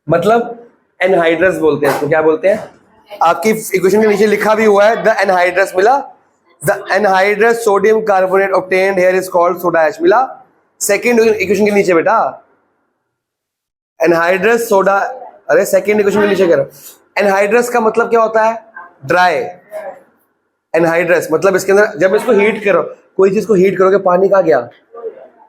मतलब एनहाइड्रस बोलते हैं इसको। क्या बोलते हैं? आपकी इक्वेशन के नीचे लिखा भी हुआ है, द एनहाइड्रस मिला। The anhydrous sodium carbonate obtained here is called soda ash. मिला सेकंड इक्वेशन के नीचे बेटा, एनहाइड्रस सोडा। अरे सेकंड इक्वेशन के नीचे कर, एनहाइड्रस का मतलब क्या होता है? ड्राई। एनहाइड्रस मतलब इसके अंदर जब इसको हीट करो, कोई चीज को हीट करोगे, पानी कहाँ गया?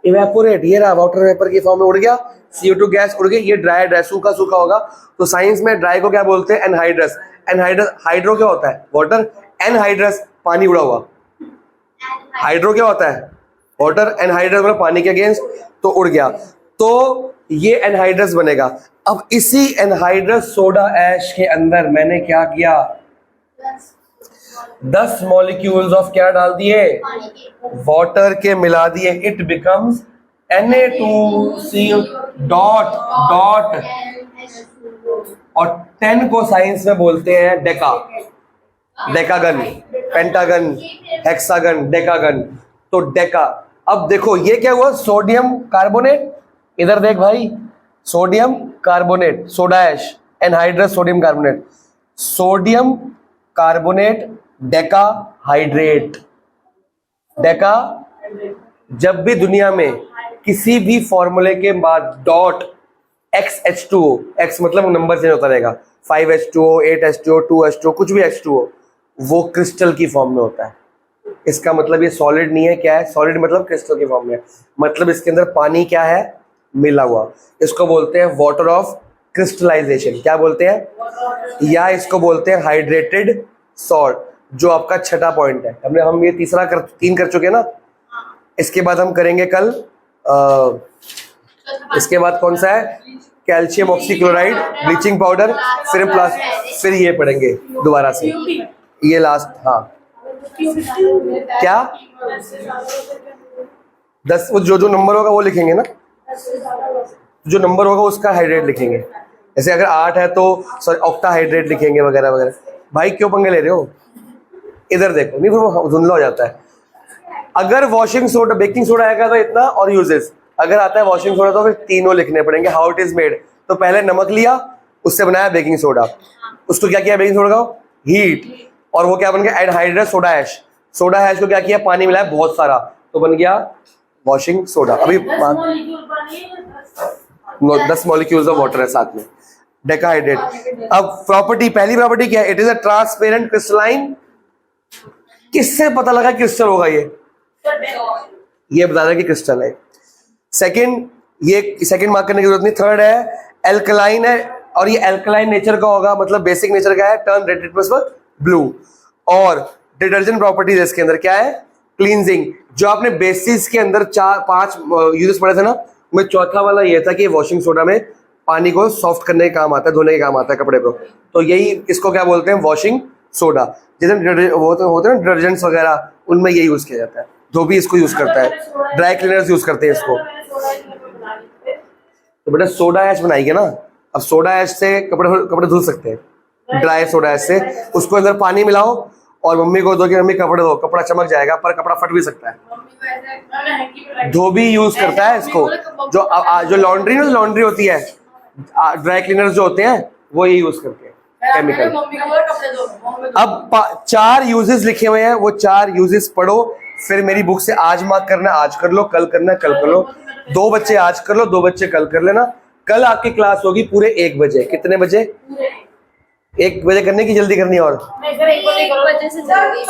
इवेपोरेट, ये रहा वाटर वेपर की फॉर्म में उड़ गया, CO2 गैस उड़ गई, ये ड्राई ड्राई सूखा सूखा होगा। तो साइंस में ड्राई को क्या बोलते हैं? एनहाइड्रस। एनहाइड्रस, हाइड्रो क्या होता है? वाटर। एनहाइड्रस पानी उड़ा हुआ। हाइड्रो क्या होता है? वाटर। एनहाइड्रस मतलब पानी के अगेंस्ट, तो उड़ गया, तो ये एनहाइड्रस बनेगा। अब इसी एनहाइड्रस सोडा ऐश के अंदर मैंने क्या किया? 10 मॉलिक्यूल्स ऑफ क्या डाल दिए? वाटर के मिला दिए। It becomes Na2CO dot dot, और 10 को साइंस में बोलते हैं Deka. Decagon, pentagon, hexagon, decagon, तो डेका। अब देखो ये क्या हुआ? सोडियम कार्बोनेट, इधर देख भाई, sodium carbonate, soda ash, anhydrous sodium carbonate, sodium carbonate decahydrate. Deca, जब भी दुनिया में किसी भी फॉर्मूले के बाद डॉट XH2O, X मतलब नंबर चेंज होता रहेगा, 5H2O, 8H2O, 2H2O, कुछ भी H2O, वो क्रिस्टल की फॉर्म में होता है। इसका मतलब ये सॉलिड नहीं है। क्या है? सॉलिड मतलब क्रिस्टल की फॉर्म में, मतलब इसके अंदर पानी क्या है? मिला हुआ। इसको बोलते हैं वाटर ऑफ क्रिस्टलाइजेशन। क्या बोलते हैं? या इसको बोलते हैं हाइड्रेटेड सॉल्ट, जो आपका छठा पॉइंट है। हम ये तीन कर चुके हैं ना। इसके बाद हम करेंगे कल इसके बाद कौन सा है? कैल्शियम ऑक्सीक्लोराइड, ब्लीचिंग पाउडर, फिर ये पढ़ेंगे दोबारा से, ये लास्ट। हाँ क्या? 10, वो जो नंबर होगा वो लिखेंगे ना, जो नंबर होगा उसका हाइड्रेट लिखेंगे। जैसे अगर 8 है तो सॉरी ऑक्टा हाइड्रेट लिखेंगे वगैरह वगैरह। भाई क्यों पंगे ले रहे हो? इधर देखो, नहीं फिर वो धुंधला हो जाता है। अगर वॉशिंग सोडा, बेकिंग सोडा आएगा तो इतना, और यूजेस अगर आता है वॉशिंग सोडा तो फिर तीनों लिखने पड़ेंगे। हाउ इट इज मेड, तो पहले नमक लिया, उससे बनाया बेकिंग सोडा, उसको क्या किया बेकिंग सोडा को? हीट, और वो क्या बन गया? Anhydrous soda ash. Soda ash को क्या किया? पानी मिलाया बहुत सारा, तो बन गया वॉशिंग सोडा। अभी 10 मॉलिक्यूल्स ऑफ वाटर है साथ में, डेकाहाइड्रेट। अब प्रॉपर्टी, पहली प्रॉपर्टी क्या है? It is a transparent crystalline. किससे पता लगा क्रिस्टल होगा? ये बता रहा कि क्रिस्टल है। सेकंड, ये सेकंड मार्क करने की जरूरत नहीं। थर्ड है एल्कलाइन है, और ये एल्कलाइन नेचर का होगा, मतलब बेसिक नेचर का है, टर्न रेड लिटमस ब्लू। और डिटर्जेंट प्रॉपर्टीज इसके अंदर क्या है? क्लींजिंग। जो आपने बेसिस के अंदर 4-5 यूजेस पढ़े थे ना, में चौथा वाला ये था कि वॉशिंग सोडा में पानी को सॉफ्ट करने के काम आता है, धोने के काम आता है कपड़े को, तो यही इसको क्या बोलते हैं? Washing soda. जैसे होते हैं ना डिटर्जेंट्स वगैरह, उनमें ये यूज किया जाता है। धोबी इसको यूज करता है, ड्राई क्लीनर्स यूज करते हैं इसको। तो बेटा सोडा ऐश बनाएंगे ना, अब सोडा ऐश से कपड़े धुल सकते हैं, ड्राई सोडा ऐश से। उसको अंदर पानी मिलाओ और मम्मी को दो कि मम्मी कपड़े धो, कपड़ा चमक जाएगा, पर कपड़ा फट भी सकता है। धोबी यूज करता है इसको। जो लॉन्ड्री होती है, ड्राई क्लीनर्स जो होते हैं वो ये यूज करते हैं केमिकल। अब 4 यूजेस लिखे हुए हैं, वो 4 यूजेस पढ़ो, फिर मेरी बुक से आज मार्क करना, आज कर लो, कल करना कल कर लो। 2 बच्चे आज कर लो, 2 बच्चे कल कर लेना। कल आपकी क्लास होगी पूरे 1 बजे। कितने बजे? 1 बजे करने की, जल्दी करनी और 1 बजे से जल्दी।